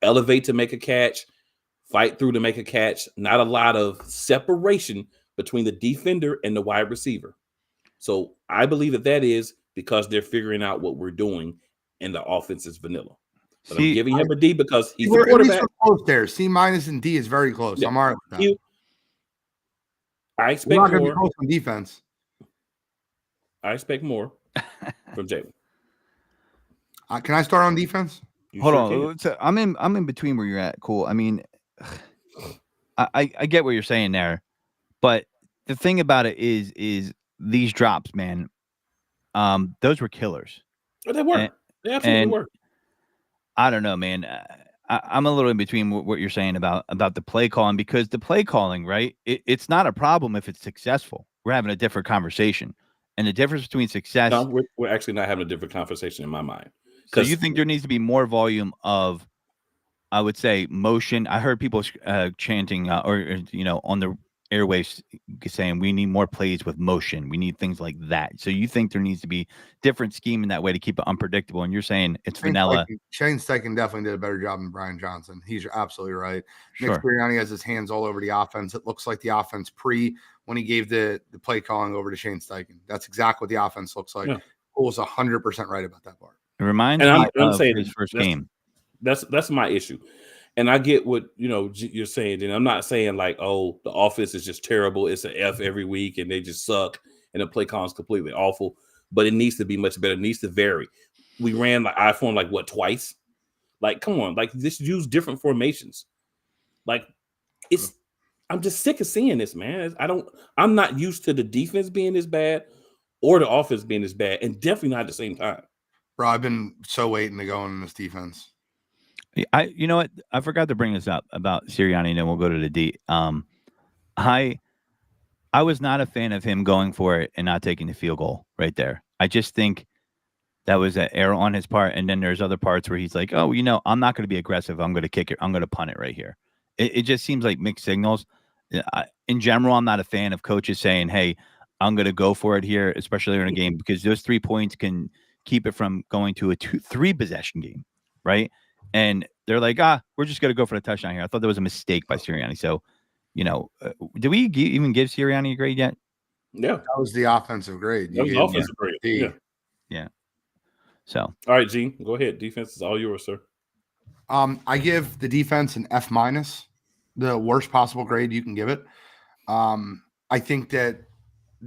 Speaker 3: elevate to make a catch, fight through to make a catch. Not a lot of separation between the defender and the wide receiver. So I believe that is because they're figuring out what we're doing and the offense is vanilla. But I'm giving him a D because he's the quarterback.
Speaker 2: Close there. C- and D is very close. Yeah. I'm all right with that.
Speaker 3: I expect more.
Speaker 2: Be close on defense.
Speaker 3: I expect more from Jalen.
Speaker 2: Can I start on defense?
Speaker 1: Hold on. So I'm in between where you're at. Cool. I mean, I get what you're saying there, but the thing about it is these drops, man. Those were killers.
Speaker 3: But they were.
Speaker 1: And,
Speaker 3: They absolutely
Speaker 1: and
Speaker 3: were.
Speaker 1: I don't know, man. I'm a little in between what you're saying about the play calling, because the play calling, right? It's not a problem if it's successful. We're having a different conversation, and the difference between success.
Speaker 3: No, we're actually not having a different conversation in my mind.
Speaker 1: So you think there needs to be more volume of, I would say, motion. I heard people chanting or on the airwaves saying we need more plays with motion. We need things like that. So you think there needs to be different scheme in that way to keep it unpredictable. And you're saying it's vanilla.
Speaker 2: Shane Steichen definitely did a better job than Brian Johnson. He's absolutely right.
Speaker 1: Sure.
Speaker 2: Nick Sirianni has his hands all over the offense. It looks like the offense when he gave the play calling over to Shane Steichen. That's exactly what the offense looks like. Yeah. Cole was 100% right about that part.
Speaker 1: It reminds me of his first game.
Speaker 3: That's my issue. And I get what you're saying, and I'm not saying like, oh, the offense is just terrible. It's an F every week, and they just suck, and the play call is completely awful. But it needs to be much better. It needs to vary. We ran like iPhone twice. Like, come on, like just use different formations. Like, I'm just sick of seeing this, man. I'm not used to the defense being this bad or the offense being this bad, and definitely not at the same time.
Speaker 2: Bro, I've been so waiting to go in this defense.
Speaker 1: You know what? I forgot to bring this up about Sirianni, and then we'll go to the D. I was not a fan of him going for it and not taking the field goal right there. I just think that was an error on his part. And then there's other parts where he's like, oh, I'm not going to be aggressive. I'm going to kick it. I'm going to punt it right here. It just seems like mixed signals. In general, I'm not a fan of coaches saying, hey, I'm going to go for it here, especially in a game, because those 3 points can keep it from going to a 2-3 possession game, right? And they're like, we're just going to go for the touchdown here. I thought that was a mistake by Sirianni. So, did we even give Sirianni a grade yet?
Speaker 3: Yeah.
Speaker 2: That was the offensive grade.
Speaker 3: That was the offensive grade.
Speaker 1: Yeah. So.
Speaker 3: All right, Gene, go ahead. Defense is all yours, sir.
Speaker 2: I give the defense an F-, the worst possible grade you can give it. I think that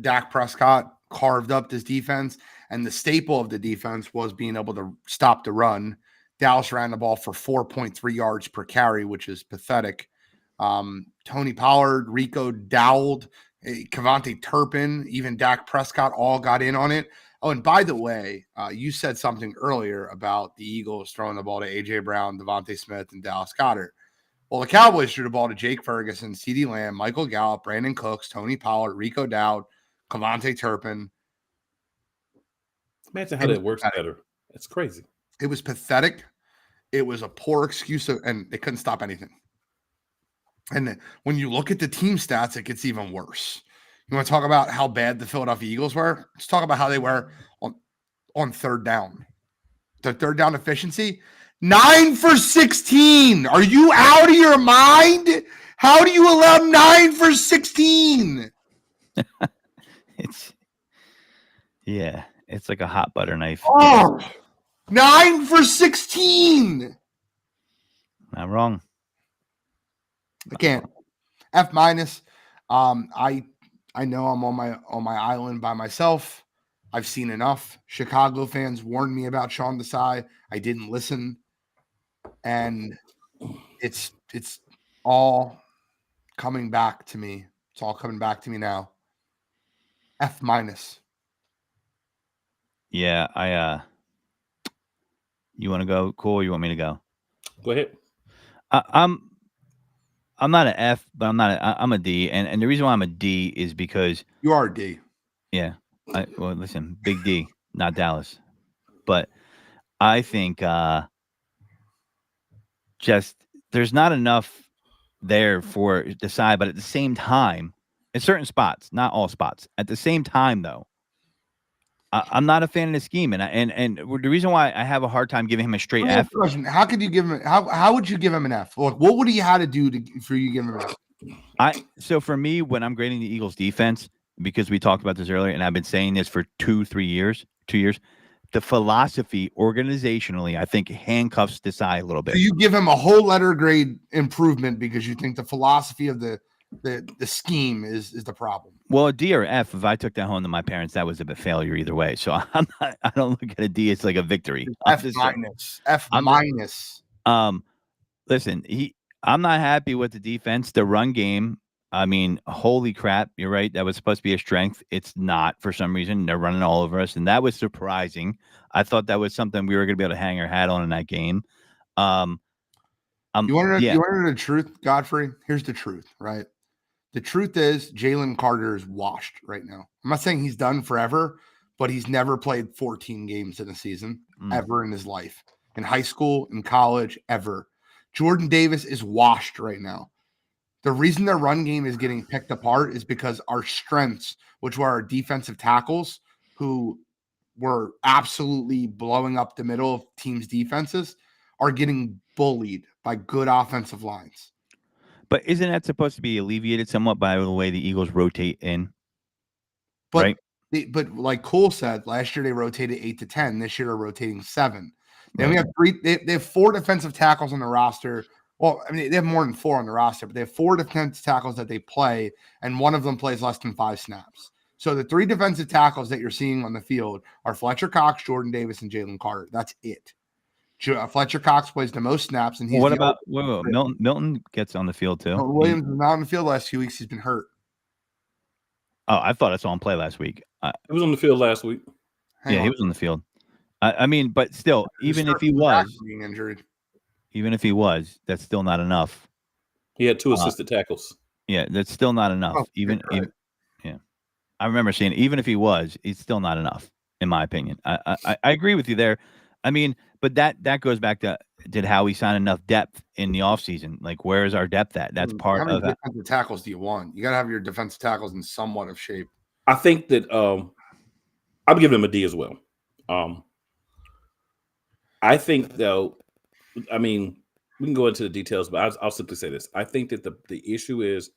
Speaker 2: Dak Prescott carved up this defense, and the staple of the defense was being able to stop the run. Dallas ran the ball for 4.3 yards per carry, which is pathetic. Tony Pollard, Rico Dowd, Kevontae Turpin, even Dak Prescott all got in on it. Oh, and by the way, you said something earlier about the Eagles throwing the ball to A.J. Brown, Devontae Smith, and Dallas Goedert. Well, the Cowboys threw the ball to Jake Ferguson, CeeDee Lamb, Michael Gallup, Brandon Cooks, Tony Pollard, Rico Dowd, Kevontae Turpin.
Speaker 3: Imagine how that works better. It's crazy.
Speaker 2: It was pathetic. It was a poor excuse, and they couldn't stop anything. And when you look at the team stats, it gets even worse. You want to talk about how bad the Philadelphia Eagles were? Let's talk about how they were on third down. The third down efficiency, 9 for 16. Are you out of your mind? How do you allow 9 for 16?
Speaker 1: It's like a hot butter knife.
Speaker 2: Oh, 9 for 16.
Speaker 1: Not wrong.
Speaker 2: Again, F-. I know I'm on my island by myself. I've seen enough. Chicago fans warned me about Sean Desai. I didn't listen, and it's all coming back to me. It's all coming back to me now. F-.
Speaker 1: Yeah, you want to go? Cool. Or you want me to go?
Speaker 3: Go ahead.
Speaker 1: I'm not an F, but I'm a D, and the reason why I'm a D is because
Speaker 2: you are a D.
Speaker 1: Yeah. Well, listen, big D, not Dallas, but I think just there's not enough there for Desai, but at the same time, in certain spots, not all spots, at the same time though, I'm not a fan of the scheme, and the reason why I have a hard time giving him a straight F.
Speaker 2: Question: how could you give him? How would you give him an F? What would he have to do for you to give him an
Speaker 1: F? So for me, when I'm grading the Eagles defense, because we talked about this earlier, and I've been saying this for 2 years, the philosophy organizationally, I think handcuffs Desai a little bit.
Speaker 2: So you give him a whole letter grade improvement because you think the philosophy of the scheme is the problem.
Speaker 1: Well, a D or F, if I took that home to my parents, that was a failure either way. So I don't look at a D as like a victory.
Speaker 2: F-.
Speaker 1: Listen, I'm not happy with the defense. The run game, I mean, holy crap, you're right. That was supposed to be a strength. It's not for some reason. They're running all over us, and that was surprising. I thought that was something we were going to be able to hang our hat on in that game. Um,
Speaker 2: You want to
Speaker 1: yeah,
Speaker 2: know the truth, Godfrey? Here's the truth, right? The truth is Jalen Carter is washed right now. I'm not saying he's done forever, but he's never played 14 games in a season ever in his life. In high school, in college, ever. Jordan Davis is washed right now. The reason their run game is getting picked apart is because our strengths, which were our defensive tackles, who were absolutely blowing up the middle of teams' defenses, are getting bullied by good offensive lines.
Speaker 1: but isn't that supposed to be alleviated somewhat by the way the Eagles rotate in?
Speaker 2: But
Speaker 1: right?
Speaker 2: but like Cole said, last year they rotated 8 to 10. This year they're rotating 7. Then we
Speaker 1: Right.
Speaker 2: have three. They have 4 defensive tackles on the roster. Well, I mean, they have more than 4 on the roster, but they have 4 defensive tackles that they play, and one of them plays less than 5 snaps. So the 3 defensive tackles that you're seeing on the field are Fletcher Cox, Jordan Davis, and Jalen Carter. That's it. Fletcher Cox plays the most snaps, and he's
Speaker 1: What
Speaker 2: the
Speaker 1: about Milton? Milton gets on the field too.
Speaker 2: Williams is not on the field the last few weeks. He's been hurt.
Speaker 1: Oh, I thought I saw him play last week.
Speaker 3: He was on the field last week.
Speaker 1: He was on the field. I mean, but still, even if he was
Speaker 2: being injured,
Speaker 1: that's still not enough.
Speaker 3: He had 2 assisted tackles.
Speaker 1: Yeah, that's still not enough.
Speaker 2: Oh,
Speaker 1: even yeah, I remember saying even if he was, it's still not enough, in my opinion. I agree with you there. I mean, but that goes back to did Howie sign enough depth in the offseason? Like, where is our depth at? That's part
Speaker 2: how
Speaker 1: of
Speaker 2: many
Speaker 1: it.
Speaker 2: defensive tackles do you want? You got to have your defensive tackles in somewhat of shape.
Speaker 3: I think that I'm giving him a D as well. I think though, I mean, we can go into the details, but I'll simply say this: I think that the issue is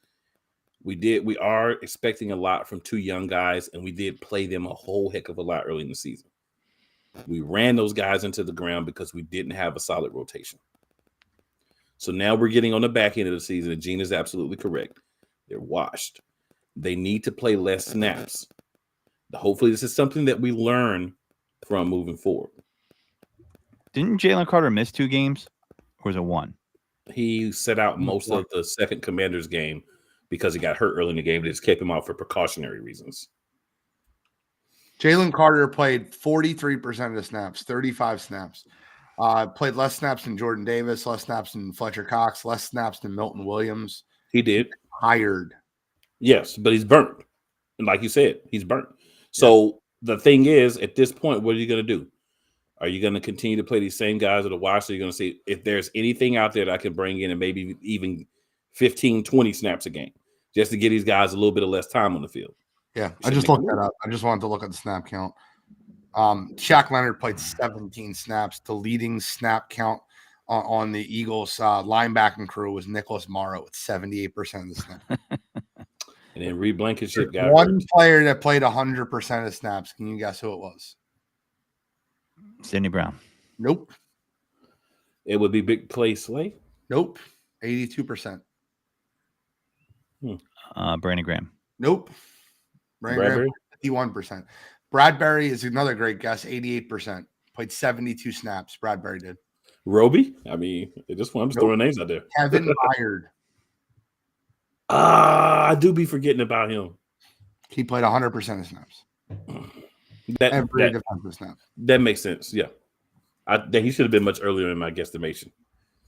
Speaker 3: we are expecting a lot from 2 young guys, and we did play them a whole heck of a lot early in the season. We ran those guys into the ground because we didn't have a solid rotation. So now we're getting on the back end of the season, and Gene is absolutely correct. They're washed. They need to play less snaps. Hopefully, this is something that we learn from moving forward.
Speaker 1: Didn't Jalen Carter miss 2 games, or was it 1?
Speaker 3: He set out most of the second Commanders game because he got hurt early in the game. They just kept him out for precautionary reasons.
Speaker 2: Jalen Carter played 43% of the snaps, 35 snaps. Played less snaps than Jordan Davis, less snaps than Fletcher Cox, less snaps than Milton Williams.
Speaker 3: He did.
Speaker 2: Tired.
Speaker 3: Yes, but he's burnt. And like you said, he's burnt. So the thing is, at this point, what are you going to do? Are you going to continue to play these same guys at a watch? So you're going to see if there's anything out there that I can bring in and maybe even 15, 20 snaps a game just to get these guys a little bit of less time on the field.
Speaker 2: Yeah, I just looked that up. I just wanted to look at the snap count. Shaq Leonard played 17 snaps. The leading snap count on the Eagles linebacking crew was Nicholas Morrow with 78% of the snaps.
Speaker 3: And then Reed Blankenship got
Speaker 2: one
Speaker 3: hurt.
Speaker 2: player that played 100% of snaps. Can you guess who it was?
Speaker 1: Sidney Brown.
Speaker 2: Nope.
Speaker 3: It would be Big Play Slay.
Speaker 2: Nope. 82%.
Speaker 1: Brandon Graham.
Speaker 2: Nope. Brandon Graham, 51%. Bradbury is another great guess, 88%. Played 72 snaps. Bradbury did.
Speaker 3: Roby? I mean, at this point, I'm just throwing names out there.
Speaker 2: Kevin Byard.
Speaker 3: I do be forgetting about him.
Speaker 2: He played 100% of snaps. Every defensive snap.
Speaker 3: That makes sense. Yeah. He should have been much earlier in my guesstimation.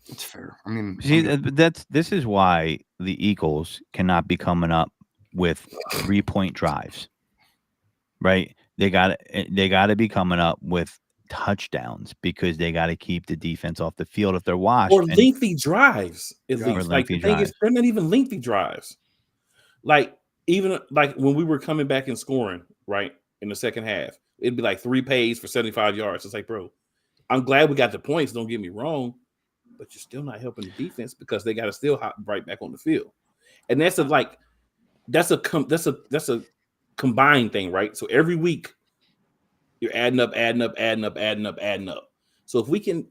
Speaker 2: It's fair. I mean,
Speaker 1: see, this is why the Eagles cannot be coming up with 3-point drives, right? They got to be coming up with touchdowns because they got to keep the defense off the field if they're washed.
Speaker 3: Or lengthy drives, at least.
Speaker 1: Or
Speaker 3: like the thing is, they're not even lengthy drives. Like even like when we were coming back and scoring, right, in the second half, it'd be like 3 plays for 75 yards. It's like, bro, I'm glad we got the points. Don't get me wrong, but you're still not helping the defense because they got to still hop right back on the field. And that's a combined thing, right? So every week you're adding up. So if we can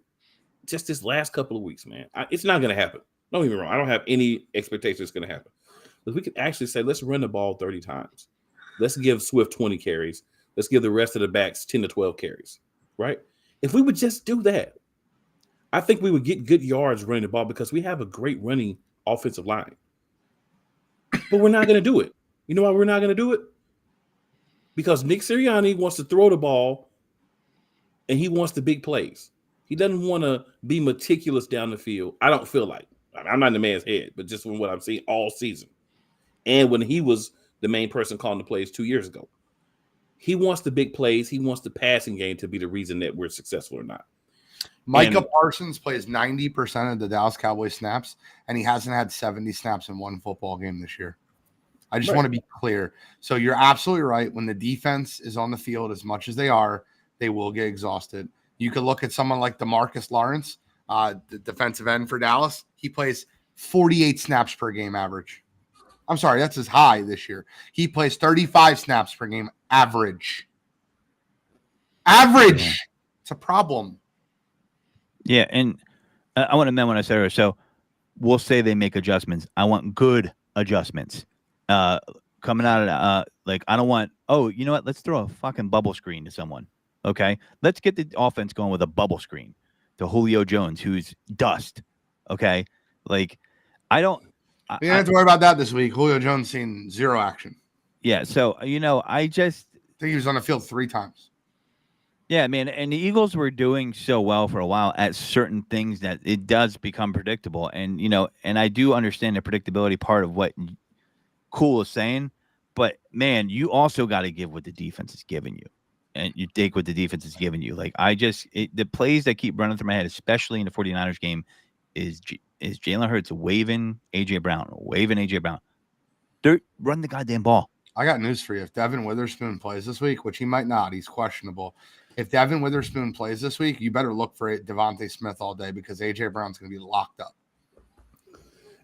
Speaker 3: just this last couple of weeks, man, it's not going to happen. Don't get me wrong. I don't have any expectation it's going to happen. But we can actually say, let's run the ball 30 times. Let's give Swift 20 carries. Let's give the rest of the backs 10 to 12 carries, right? If we would just do that, I think we would get good yards running the ball because we have a great running offensive line. But we're not going to do it. You know why we're not going to do it? Because Nick Sirianni wants to throw the ball and he wants the big plays. He doesn't want to be meticulous down the field. I don't feel like. I'm not in the man's head, but just from what I'm seeing all season. And when he was the main person calling the plays 2 years ago. He wants the big plays. He wants the passing game to be the reason that we're successful or not.
Speaker 2: Micah Parsons plays 90% of the Dallas Cowboys snaps, and he hasn't had 70 snaps in one football game this year. I just want to be clear. So you're absolutely right. When the defense is on the field as much as they are, they will get exhausted. You could look at someone like DeMarcus Lawrence, the defensive end for Dallas. He plays 48 snaps per game average. I'm sorry, that's his high this year. He plays 35 snaps per game average. Average. Yeah. It's a problem.
Speaker 1: Yeah, and I want to amend what I said earlier. So we'll say they make adjustments. I want good adjustments. Coming out of like, I don't want, oh, you know what? Let's throw a fucking bubble screen to someone. Okay? Let's get the offense going with a bubble screen to Julio Jones, who's dust. Okay? Like, I don't.
Speaker 2: You don't have to worry about that this week. Julio Jones seen zero action.
Speaker 1: Yeah, so, I just
Speaker 2: think he was on the field 3 times.
Speaker 1: Yeah, man, and the Eagles were doing so well for a while at certain things that it does become predictable. And, and I do understand the predictability part of what Cool is saying, but, man, you also got to give what the defense is giving you. And you take what the defense is giving you. Like, the plays that keep running through my head, especially in the 49ers game, is Jalen Hurts waving A.J. Brown. Run the goddamn ball.
Speaker 2: I got news for you. If Devin Witherspoon plays this week, which he might not, he's questionable. If Devin Witherspoon plays this week, you better look for Devontae Smith all day because A.J. Brown's going to be locked up.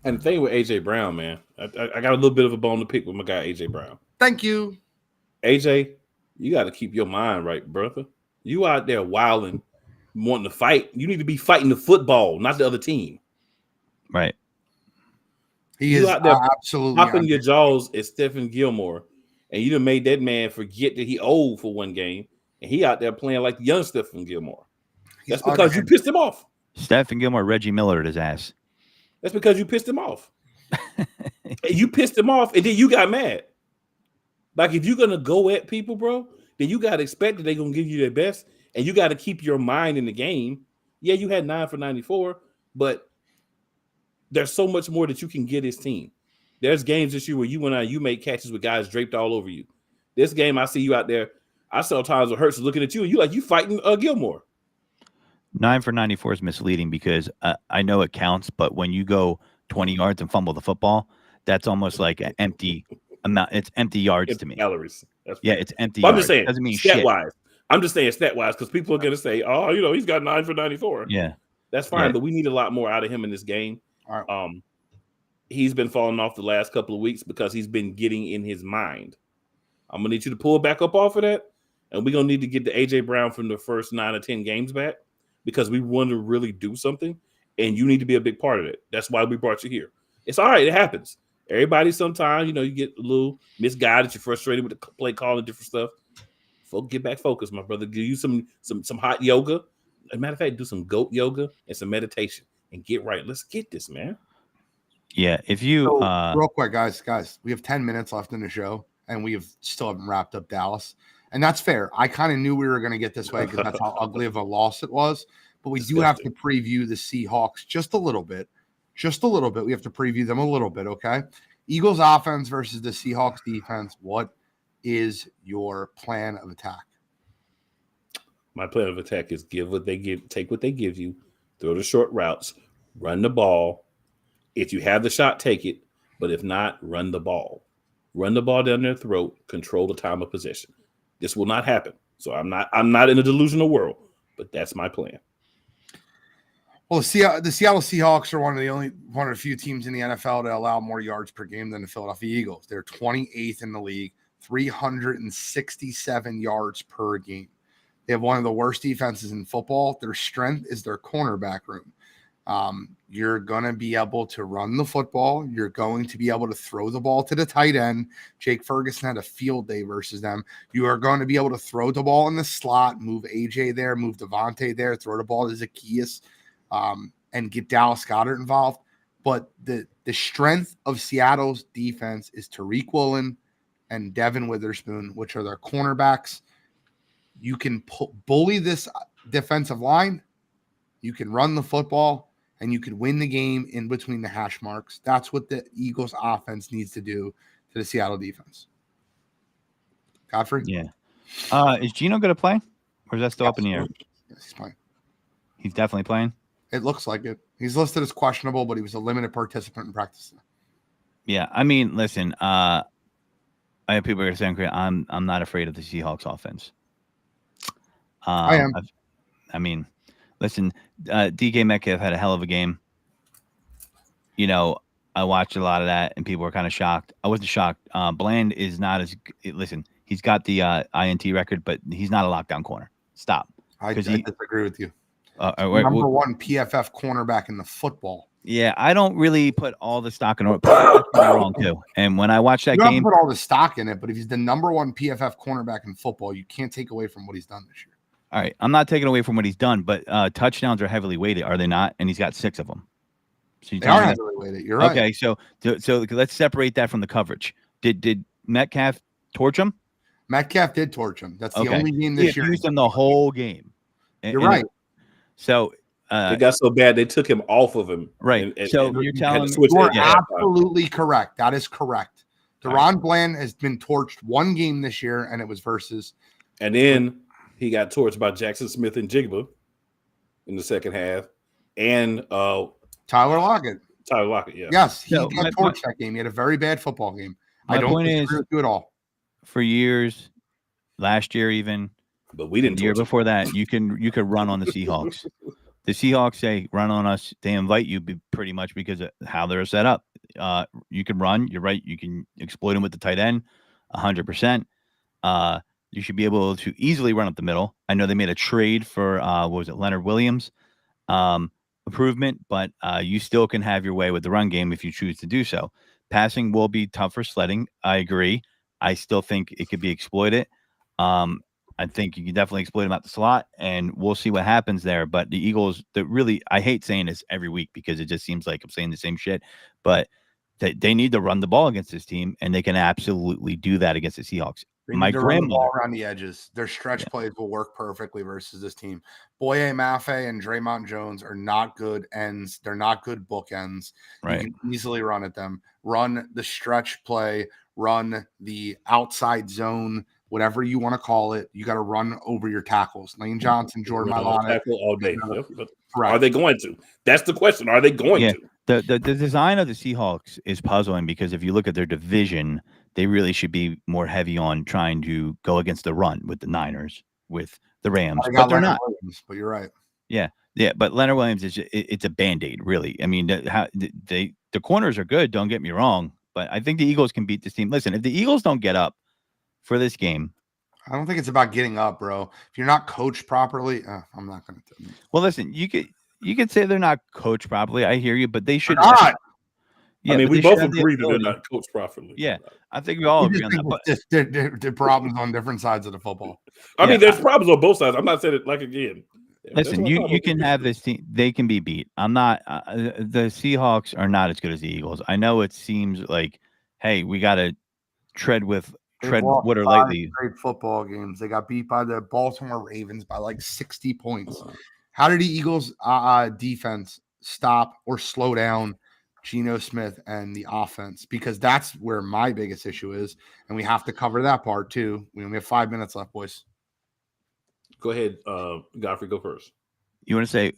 Speaker 3: And the thing with A.J. Brown, man, I got a little bit of a bone to pick with my guy A.J. Brown.
Speaker 2: Thank you.
Speaker 3: A.J., you got to keep your mind right, brother. You out there wilding, wanting to fight. You need to be fighting the football, not the other team.
Speaker 1: Right.
Speaker 2: He is out there absolutely
Speaker 3: popping your jaws at Stephen Gilmore, and you done made that man forget that he old for one game, and he out there playing like the young Stephen Gilmore. That's because you pissed him off.
Speaker 1: Stephen Gilmore, Reggie Miller at his ass.
Speaker 3: That's because you pissed him off. You pissed him off, and then you got mad. Like, if you're going to go at people, bro, then you got to expect that they're going to give you their best, and you got to keep your mind in the game. Yeah, you had 9 for 94, but there's so much more that you can get his team. There's games this year where you make catches with guys draped all over you. This game, I see you out there. I saw times where Hurts was looking at you, and you fighting Gilmore.
Speaker 1: 9 for 94 is misleading because I know it counts, but when you go 20 yards and fumble the football, that's almost like an empty amount. It's empty yards to me.
Speaker 3: Calories.
Speaker 1: It's empty
Speaker 3: yards.
Speaker 1: I'm
Speaker 3: just saying,
Speaker 1: doesn't mean
Speaker 3: stat
Speaker 1: shit.
Speaker 3: Wise. I'm just saying stat wise because people are going to say, oh, he's got 9 for 94.
Speaker 1: Yeah.
Speaker 3: That's fine, but we need a lot more out of him in this game.
Speaker 2: All right.
Speaker 3: He's been falling off the last couple of weeks because he's been getting in his mind. I'm going to need you to pull back up off of that, and we're going to need to get the A.J. Brown from the first 9 or 10 games back because we want to really do something, and you need to be a big part of it. That's why we brought you here. It's all right. It happens. Everybody sometimes, you get a little misguided. You're frustrated with the play call and different stuff. Get back focused, my brother. Give you some hot yoga. As a matter of fact, do some goat yoga and some meditation and get right. Let's get this, man.
Speaker 1: Yeah, if you
Speaker 2: real quick, guys, we have 10 minutes left in the show, and we still haven't wrapped up Dallas, and that's fair. I kind of knew we were going to get this way because that's how ugly of a loss it was. But we do have to preview the Seahawks just a little bit. We have to preview them a little bit, okay? Eagles offense versus the Seahawks defense. What is your plan of attack?
Speaker 3: My plan of attack is take what they give you, throw the short routes, run the ball. If you have the shot, take it. But if not, run the ball. Run the ball down their throat, control the time of possession. This will not happen. So I'm not in a delusional world, but that's my plan.
Speaker 2: Well, the Seattle Seahawks are one of the few teams in the NFL to allow more yards per game than the Philadelphia Eagles. They're 28th in the league, 367 yards per game. They have one of the worst defenses in football. Their strength is their cornerback room. You're going to be able to run the football. You're going to be able to throw the ball to the tight end. Jake Ferguson had a field day versus them. You are going to be able to throw the ball in the slot, move AJ there, move Devontae there, throw the ball to Zacchaeus, and get Dallas Goedert involved. But the strength of Seattle's defense is Tariq Woolen and Devin Witherspoon, which are their cornerbacks. You can bully this defensive line. You can run the football, and you can win the game in between the hash marks. That's what the Eagles offense needs to do to the Seattle defense. Godfrey?
Speaker 1: Yeah. Is Geno going to play? Or is that still up in the air?
Speaker 2: Yes, he's playing.
Speaker 1: He's definitely playing?
Speaker 2: It looks like it. He's listed as questionable, but he was a limited participant in practice.
Speaker 1: Yeah. I mean, listen, I have people are saying I'm not afraid of the Seahawks offense.
Speaker 2: I am.
Speaker 1: I mean, listen, DK Metcalf had a hell of a game. I watched a lot of that, and people were kind of shocked. I wasn't shocked. Bland is not as listen. He's got the INT record, but he's not a lockdown corner. Stop.
Speaker 2: I disagree with you.
Speaker 1: Number
Speaker 2: one PFF cornerback in the football.
Speaker 1: Yeah, I don't really put all the stock in it. That's wrong too. And when I watched that game,
Speaker 2: put all the stock in it. But if he's the number one PFF cornerback in football, you can't take away from what he's done this year.
Speaker 1: All right, I'm not taking away from what he's done, but touchdowns are heavily weighted, are they not? And he's got 6 of them. So
Speaker 2: they are heavily weighted. You're right.
Speaker 1: Okay, so let's separate that from the coverage. Did Metcalf torch him?
Speaker 2: Metcalf did torch him. That's the only game this year.
Speaker 1: He used him the whole game.
Speaker 2: You're right.
Speaker 1: So
Speaker 3: it got so bad they took him off of him.
Speaker 1: Right. So you're telling me
Speaker 2: you're absolutely correct. That is correct. Deron Bland has been torched one game this year, and it was versus.
Speaker 3: And then he got torched by Jackson Smith and Jigba in the second half, and
Speaker 2: Tyler Lockett.
Speaker 3: Yeah.
Speaker 2: Yes, he got torched that game. He had a very bad football game. I don't disagree with you at all.
Speaker 1: For years, last year even,
Speaker 3: but we didn't.
Speaker 1: The year before that, you could run on the Seahawks. The Seahawks say run on us. They invite you pretty much because of how they're set up. You can run. You're right. You can exploit them with the tight end, 100%. You should be able to easily run up the middle. I know they made a trade for Leonard Williams improvement, but you still can have your way with the run game if you choose to do so. Passing will be tough for sledding. I agree. I still think it could be exploited. I think you can definitely exploit them at the slot, and we'll see what happens there. But the Eagles, I hate saying this every week because it just seems like I'm saying the same shit, but they need to run the ball against this team, and they can absolutely do that against the Seahawks. My grandmother
Speaker 2: around the edges, their stretch plays will work perfectly versus this team. Boye Mafe and Draymond Jones are not good ends. They're not good bookends.
Speaker 1: Right.
Speaker 2: You can easily run at them. Run the stretch play, run the outside zone, whatever you want to call it. You got to run over your tackles. Lane Johnson, Jordan Mailata.
Speaker 3: Tackle all day. Yep. Are they going to? That's the question. Are they going to?
Speaker 1: The design of the Seahawks is puzzling because if you look at their division, they really should be more heavy on trying to go against the run with the Niners, with the Rams. But they're not.
Speaker 2: Williams, but you're right.
Speaker 1: Yeah. But Leonard Williams it's a Band-Aid, really. I mean, the corners are good. Don't get me wrong, but I think the Eagles can beat this team. Listen, if the Eagles don't get up for this game,
Speaker 2: I don't think it's about getting up, bro. If you're not coached properly, I'm not going to.
Speaker 1: Well, listen, you could say they're not coached properly. I hear you, but they should
Speaker 2: not.
Speaker 1: Yeah,
Speaker 3: I mean, we both agree that they're not coached properly.
Speaker 1: Yeah, I think we all agree on that.
Speaker 2: But there are problems on different sides of the football.
Speaker 3: I mean, there's problems on both sides. I'm not saying it like again.
Speaker 1: Listen, you can have this team. They can be beat. I'm not. The Seahawks are not as good as the Eagles. I know it seems like, hey, we got to tread water lightly.
Speaker 2: Great football games. They got beat by the Baltimore Ravens by like 60 points. How did the Eagles' defense stop or slow down Geno Smith and the offense? Because that's where my biggest issue is, and we have to cover that part too. We only have 5 minutes left, boys.
Speaker 3: Go ahead, Godfrey. Go first.
Speaker 1: You want to say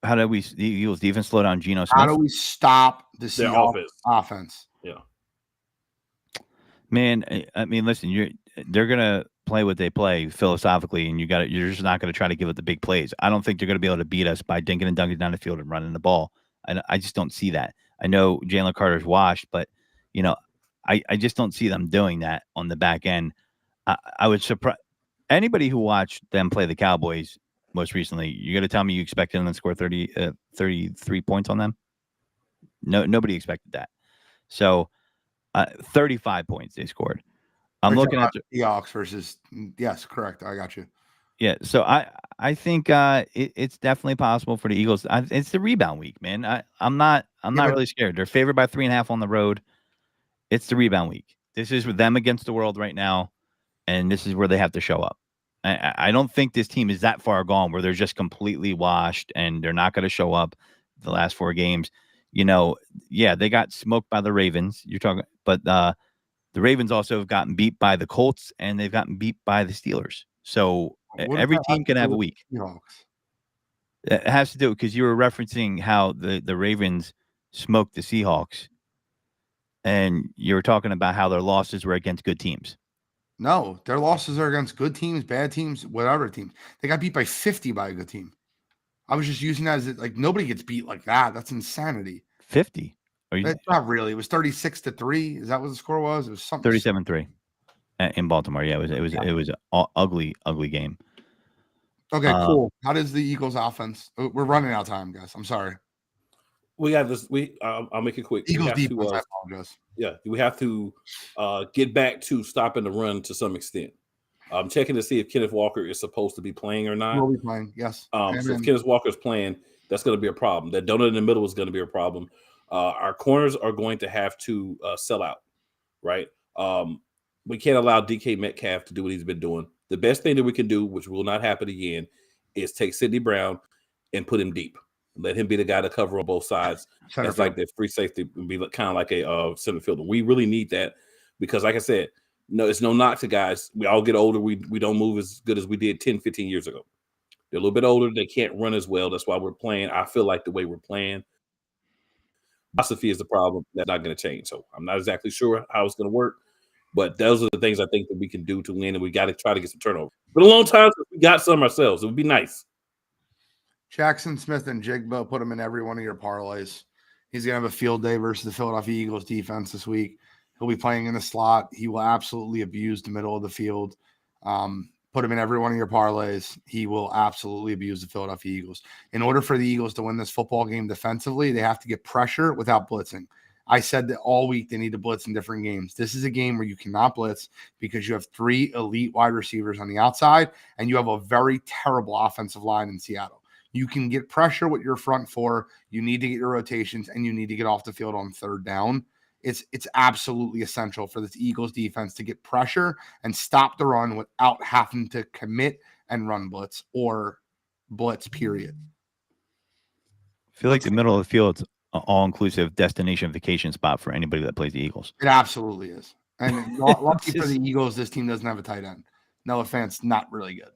Speaker 1: how did the Eagles' defense slow down Geno Smith?
Speaker 2: How do we stop the Seahawks offense?
Speaker 3: Yeah,
Speaker 1: man. I mean, listen, they're gonna play what they play philosophically, and you're just not gonna try to give it the big plays. I don't think they're gonna be able to beat us by dinking and dunking down the field and running the ball. I just don't see that. I know Jalen Carter's washed, but I just don't see them doing that on the back end. I would surprise anybody who watched them play the Cowboys most recently. You're going to tell me you expected them to score 33 points on them? No, nobody expected that. So 35 points they scored. I'm looking at
Speaker 2: the Seahawks versus. Yes, correct. I got you.
Speaker 1: Yeah, so I think it's definitely possible for the Eagles. It's the rebound week, man. I'm not
Speaker 2: Yeah, but
Speaker 1: really scared. They're favored by 3.5 on the road. It's the rebound week. This is with them against the world right now, and this is where they have to show up. I don't think this team is that far gone where they're just completely washed and they're not going to show up the last 4 games. Yeah, they got smoked by the Ravens. You're talking, but the Ravens also have gotten beat by the Colts and they've gotten beat by the Steelers. So
Speaker 2: what does
Speaker 1: every
Speaker 2: that have
Speaker 1: team
Speaker 2: to
Speaker 1: can
Speaker 2: do
Speaker 1: have a
Speaker 2: with
Speaker 1: week.
Speaker 2: the Seahawks?
Speaker 1: It has to do because you were referencing how the Ravens smoked the Seahawks, and you were talking about how their losses were against good teams.
Speaker 2: No, their losses are against good teams, bad teams, whatever teams. They got beat by 50 by a good team. I was just using that as like nobody gets beat like that. That's insanity.
Speaker 1: 50. Are you
Speaker 2: It's not really. It was 36-3. Is that what the score was? It was something.
Speaker 1: 37-3 in Baltimore? Yeah, it was an ugly game.
Speaker 2: Okay, cool. How does the Eagles offense? We're running out of time, guys. I'm sorry.
Speaker 3: We have this. I'll make it quick.
Speaker 2: Eagles
Speaker 3: we have
Speaker 2: defense.
Speaker 3: to.
Speaker 2: I apologize.
Speaker 3: Yeah, we have to get back to stopping the run to some extent. I'm checking to see if Kenneth Walker is supposed to be playing or not.
Speaker 2: We'll be playing. Yes.
Speaker 3: So if Kenneth Walker's playing, that's going to be a problem. That donut in the middle is going to be a problem. Our corners are going to have to sell out, right? We can't allow DK Metcalf to do what he's been doing. The best thing that we can do, which will not happen again, is take Sidney Brown and put him deep. Let him be the guy to cover on both sides. That's like the free safety and be kind of like a center fielder. We really need that because, like I said, no, it's no knock to guys. We all get older. We don't move as good as we did 10, 15 years ago. They're a little bit older. They can't run as well. That's why we're playing. I feel like the way we're playing, philosophy is the problem. That's not going to change. So I'm not exactly sure how it's going to work. But those are the things I think that we can do to win, and we got to try to get some turnover. But a long time since we got some ourselves. It would be nice.
Speaker 2: Jackson Smith and Jigba, put him in every one of your parlays. He's going to have a field day versus the Philadelphia Eagles defense this week. He'll be playing in the slot. He will absolutely abuse the middle of the field. Put him in every one of your parlays. He will absolutely abuse the Philadelphia Eagles. In order for the Eagles to win this football game defensively, they have to get pressure without blitzing. I said that all week they need to blitz in different games. This is a game where you cannot blitz because you have 3 elite wide receivers on the outside and you have a very terrible offensive line in Seattle. You can get pressure with your front 4. You need to get your rotations and you need to get off the field on third down. It's absolutely essential for this Eagles defense to get pressure and stop the run without having to commit and run blitz or blitz, period.
Speaker 1: I feel like the middle of the field's an all-inclusive destination vacation spot for anybody that plays the Eagles.
Speaker 2: It absolutely is. And lucky for the Eagles, this team doesn't have a tight end. No offense, not really good.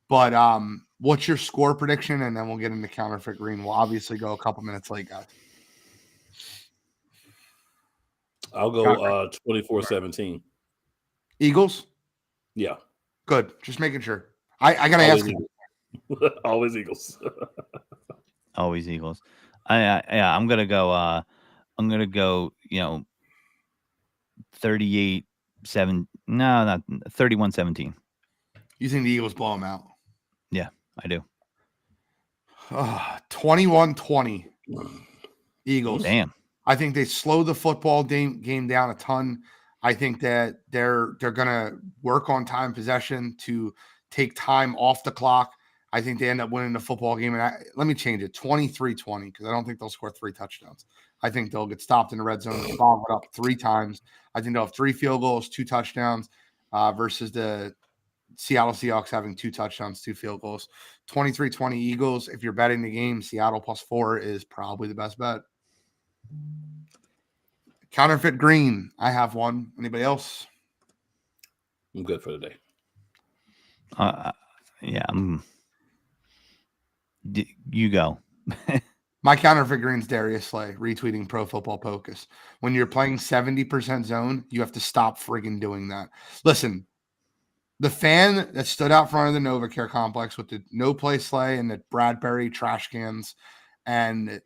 Speaker 2: But what's your score prediction? And then we'll get into counterfeit green. We'll obviously go a couple minutes late, guys.
Speaker 3: I'll go 24-17.
Speaker 2: Eagles?
Speaker 3: Yeah.
Speaker 2: Good. Just making sure. I got to ask you.
Speaker 3: Always Eagles.
Speaker 1: Always Eagles. I'm gonna go. 38-7. No, not 31-17.
Speaker 2: You think the Eagles blow them out?
Speaker 1: Yeah, I do.
Speaker 2: 21-20. Eagles.
Speaker 1: Damn.
Speaker 2: I think they slow the football game down a ton. I think that they're gonna work on time possession to take time off the clock. I think they end up winning the football game. And let me change it, 23-20, because I don't think they'll score 3 touchdowns. I think they'll get stopped in the red zone and bomb it up 3 times. I think they'll have 3 field goals, 2 touchdowns versus the Seattle Seahawks having 2 touchdowns, 2 field goals. 23-20 Eagles. If you're betting the game, Seattle +4 is probably the best bet. Counterfeit green. I have one. Anybody else?
Speaker 3: I'm good for the day.
Speaker 1: Yeah. You go.
Speaker 2: My counterfeit green's Darius Slay retweeting Pro Football Focus. When you're playing 70% zone, you have to stop friggin' doing that. Listen, the fan that stood out front of the NovaCare complex with the no play Slay and the Bradbury trash cans and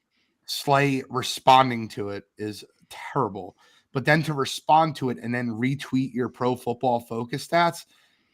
Speaker 2: Slay responding to it is terrible. But then to respond to it and then retweet your Pro Football Focus stats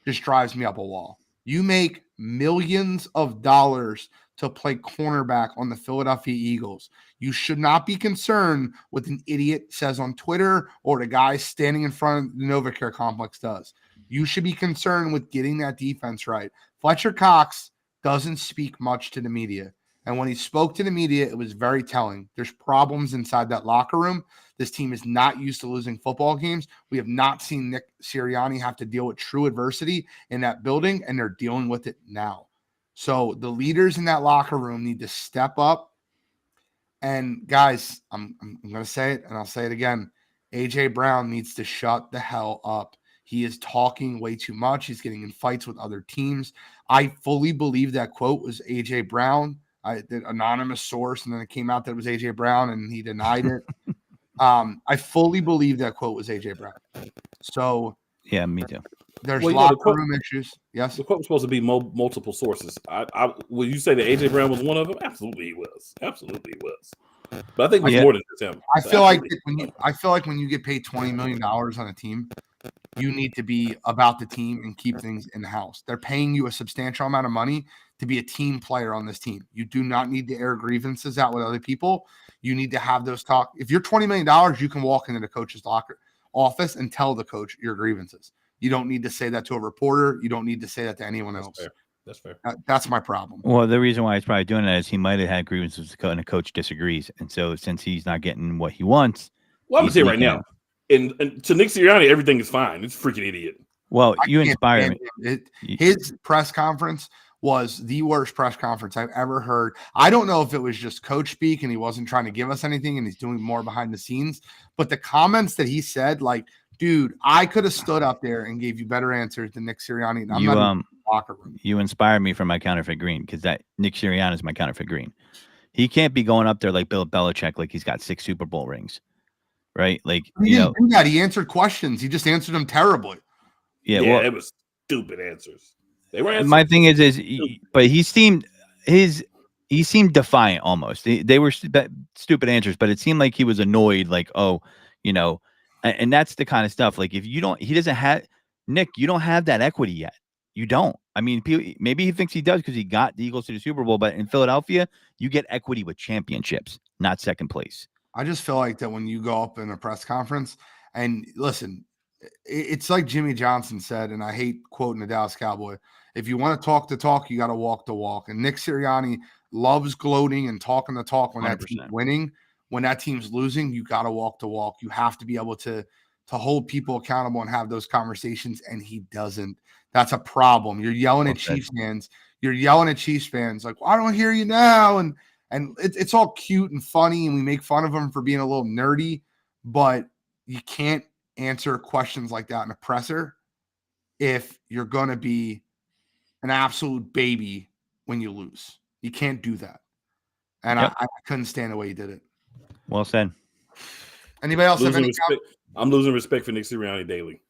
Speaker 2: just drives me up a wall. You make millions of dollars to play cornerback on the Philadelphia Eagles. You should not be concerned with an idiot says on Twitter or the guy standing in front of the NovaCare complex does. You should be concerned with getting that defense right. Fletcher Cox doesn't speak much to the media. And when he spoke to the media, it was very telling. There's problems inside that locker room. This team is not used to losing football games. We have not seen Nick Sirianni have to deal with true adversity in that building, and they're dealing with it now. So the leaders in that locker room need to step up. And guys, I'm going to say it, and I'll say it again. A.J. Brown needs to shut the hell up. He is talking way too much. He's getting in fights with other teams. I fully believe that quote was A.J. Brown. The anonymous source, and then it came out that it was A.J. Brown, and he denied it. I fully believe that quote was A.J. Brown. So
Speaker 1: yeah, me too.
Speaker 2: There's locker room issues. Yes,
Speaker 3: the quote was supposed to be multiple sources. Will you say that A.J. Brown was one of them? Absolutely, he was. Absolutely, he was. But I think it was more than just him.
Speaker 2: I feel like when you get paid $20 million on a team, you need to be about the team and keep things in the house. They're paying you a substantial amount of money to be a team player on this team. You do not need to air grievances out with other people. You need to have those talk. If you're $20 million, you can walk into the coach's office and tell the coach your grievances. You don't need to say that to a reporter. You don't need to say that to anyone else.
Speaker 3: Fair. That's fair.
Speaker 2: That's my problem.
Speaker 1: Well, the reason why he's probably doing that is he might have had grievances and a coach disagrees. And so since he's not getting what he wants.
Speaker 3: Well, I'm going to say right now, and to Nick Sirianni, everything is fine. It's a freaking idiot.
Speaker 1: Well, you inspire me.
Speaker 2: His press conference was the worst press conference I've ever heard. I don't know if it was just coach speak and he wasn't trying to give us anything and he's doing more behind the scenes, but the comments that he said, like, dude, I could have stood up there and gave you better answers than Nick Sirianni. And I'm not in the locker room.
Speaker 1: You inspired me for my counterfeit green because that Nick Sirianni is my counterfeit green. He can't be going up there like Bill Belichick, like he's got 6 Super Bowl rings, right? Like
Speaker 2: he didn't do that. He answered questions. He just answered them terribly.
Speaker 3: Yeah, well, it was stupid answers. They were answers.
Speaker 1: My thing is but he seemed defiant almost. They were stupid answers, but it seemed like he was annoyed. Like, oh, you know, and that's the kind of stuff. Like, if you don't, he doesn't have Nick. You don't have that equity yet. You don't. I mean, maybe he thinks he does because he got the Eagles to the Super Bowl. But in Philadelphia, you get equity with championships, not second place.
Speaker 2: I just feel like that when you go up in a press conference and listen. It's like Jimmy Johnson said, and I hate quoting the Dallas Cowboy. If you want to talk the talk, you got to walk the walk. And Nick Sirianni loves gloating and talking the talk when 100%. That team's winning. When that team's losing, you got to walk the walk. You have to be able to hold people accountable and have those conversations, and he doesn't. That's a problem. You're yelling at Chiefs fans. You're yelling at Chiefs fans like, well, I don't hear you now. And it's all cute and funny, and we make fun of him for being a little nerdy, but you can't answer questions like that in a presser if you're going to be an absolute baby when you lose. You can't do that. And I couldn't stand the way he did it.
Speaker 1: Well said.
Speaker 2: Anybody else have any?
Speaker 3: I'm losing respect for Nick Sirianni daily.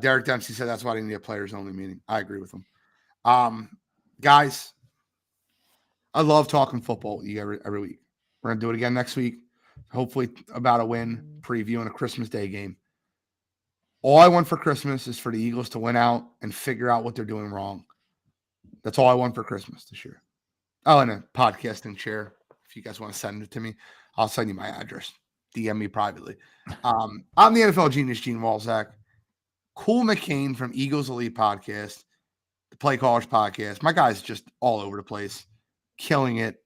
Speaker 2: Derek Dempsey said that's why they need a players only meeting. I agree with him. Guys, I love talking football with you every week. We're going to do it again next week. Hopefully about a win, previewing a Christmas Day game. All I want for Christmas is for the Eagles to win out and figure out what they're doing wrong. That's all I want for Christmas this year. Oh, and a podcasting chair. If you guys want to send it to me, I'll send you my address. DM me privately. I'm the NFL Genius, Gene Walzak. Cool McCain from Eagles Elite Podcast, the Play Callers Podcast. My guy's just all over the place, killing it.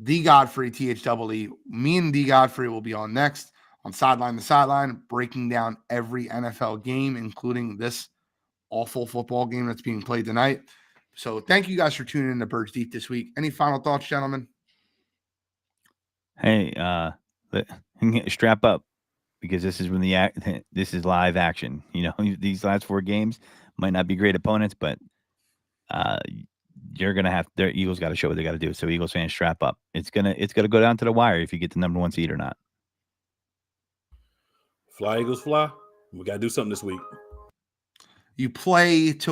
Speaker 2: D Godfrey, THEE. Me and D Godfrey will be on next on Sideline to Sideline, breaking down every NFL game, including this awful football game that's being played tonight. So thank you guys for tuning in to Birds Deep this week. Any final thoughts, gentlemen?
Speaker 1: Hey, strap up because this is when this is live action. You know, these last 4 games might not be great opponents, but you're gonna have their Eagles got to show what they got to do. So Eagles fans, strap up. It's gonna go down to the wire if you get the number 1 seed or not.
Speaker 3: Fly Eagles fly. We got to do something this week.
Speaker 2: You play to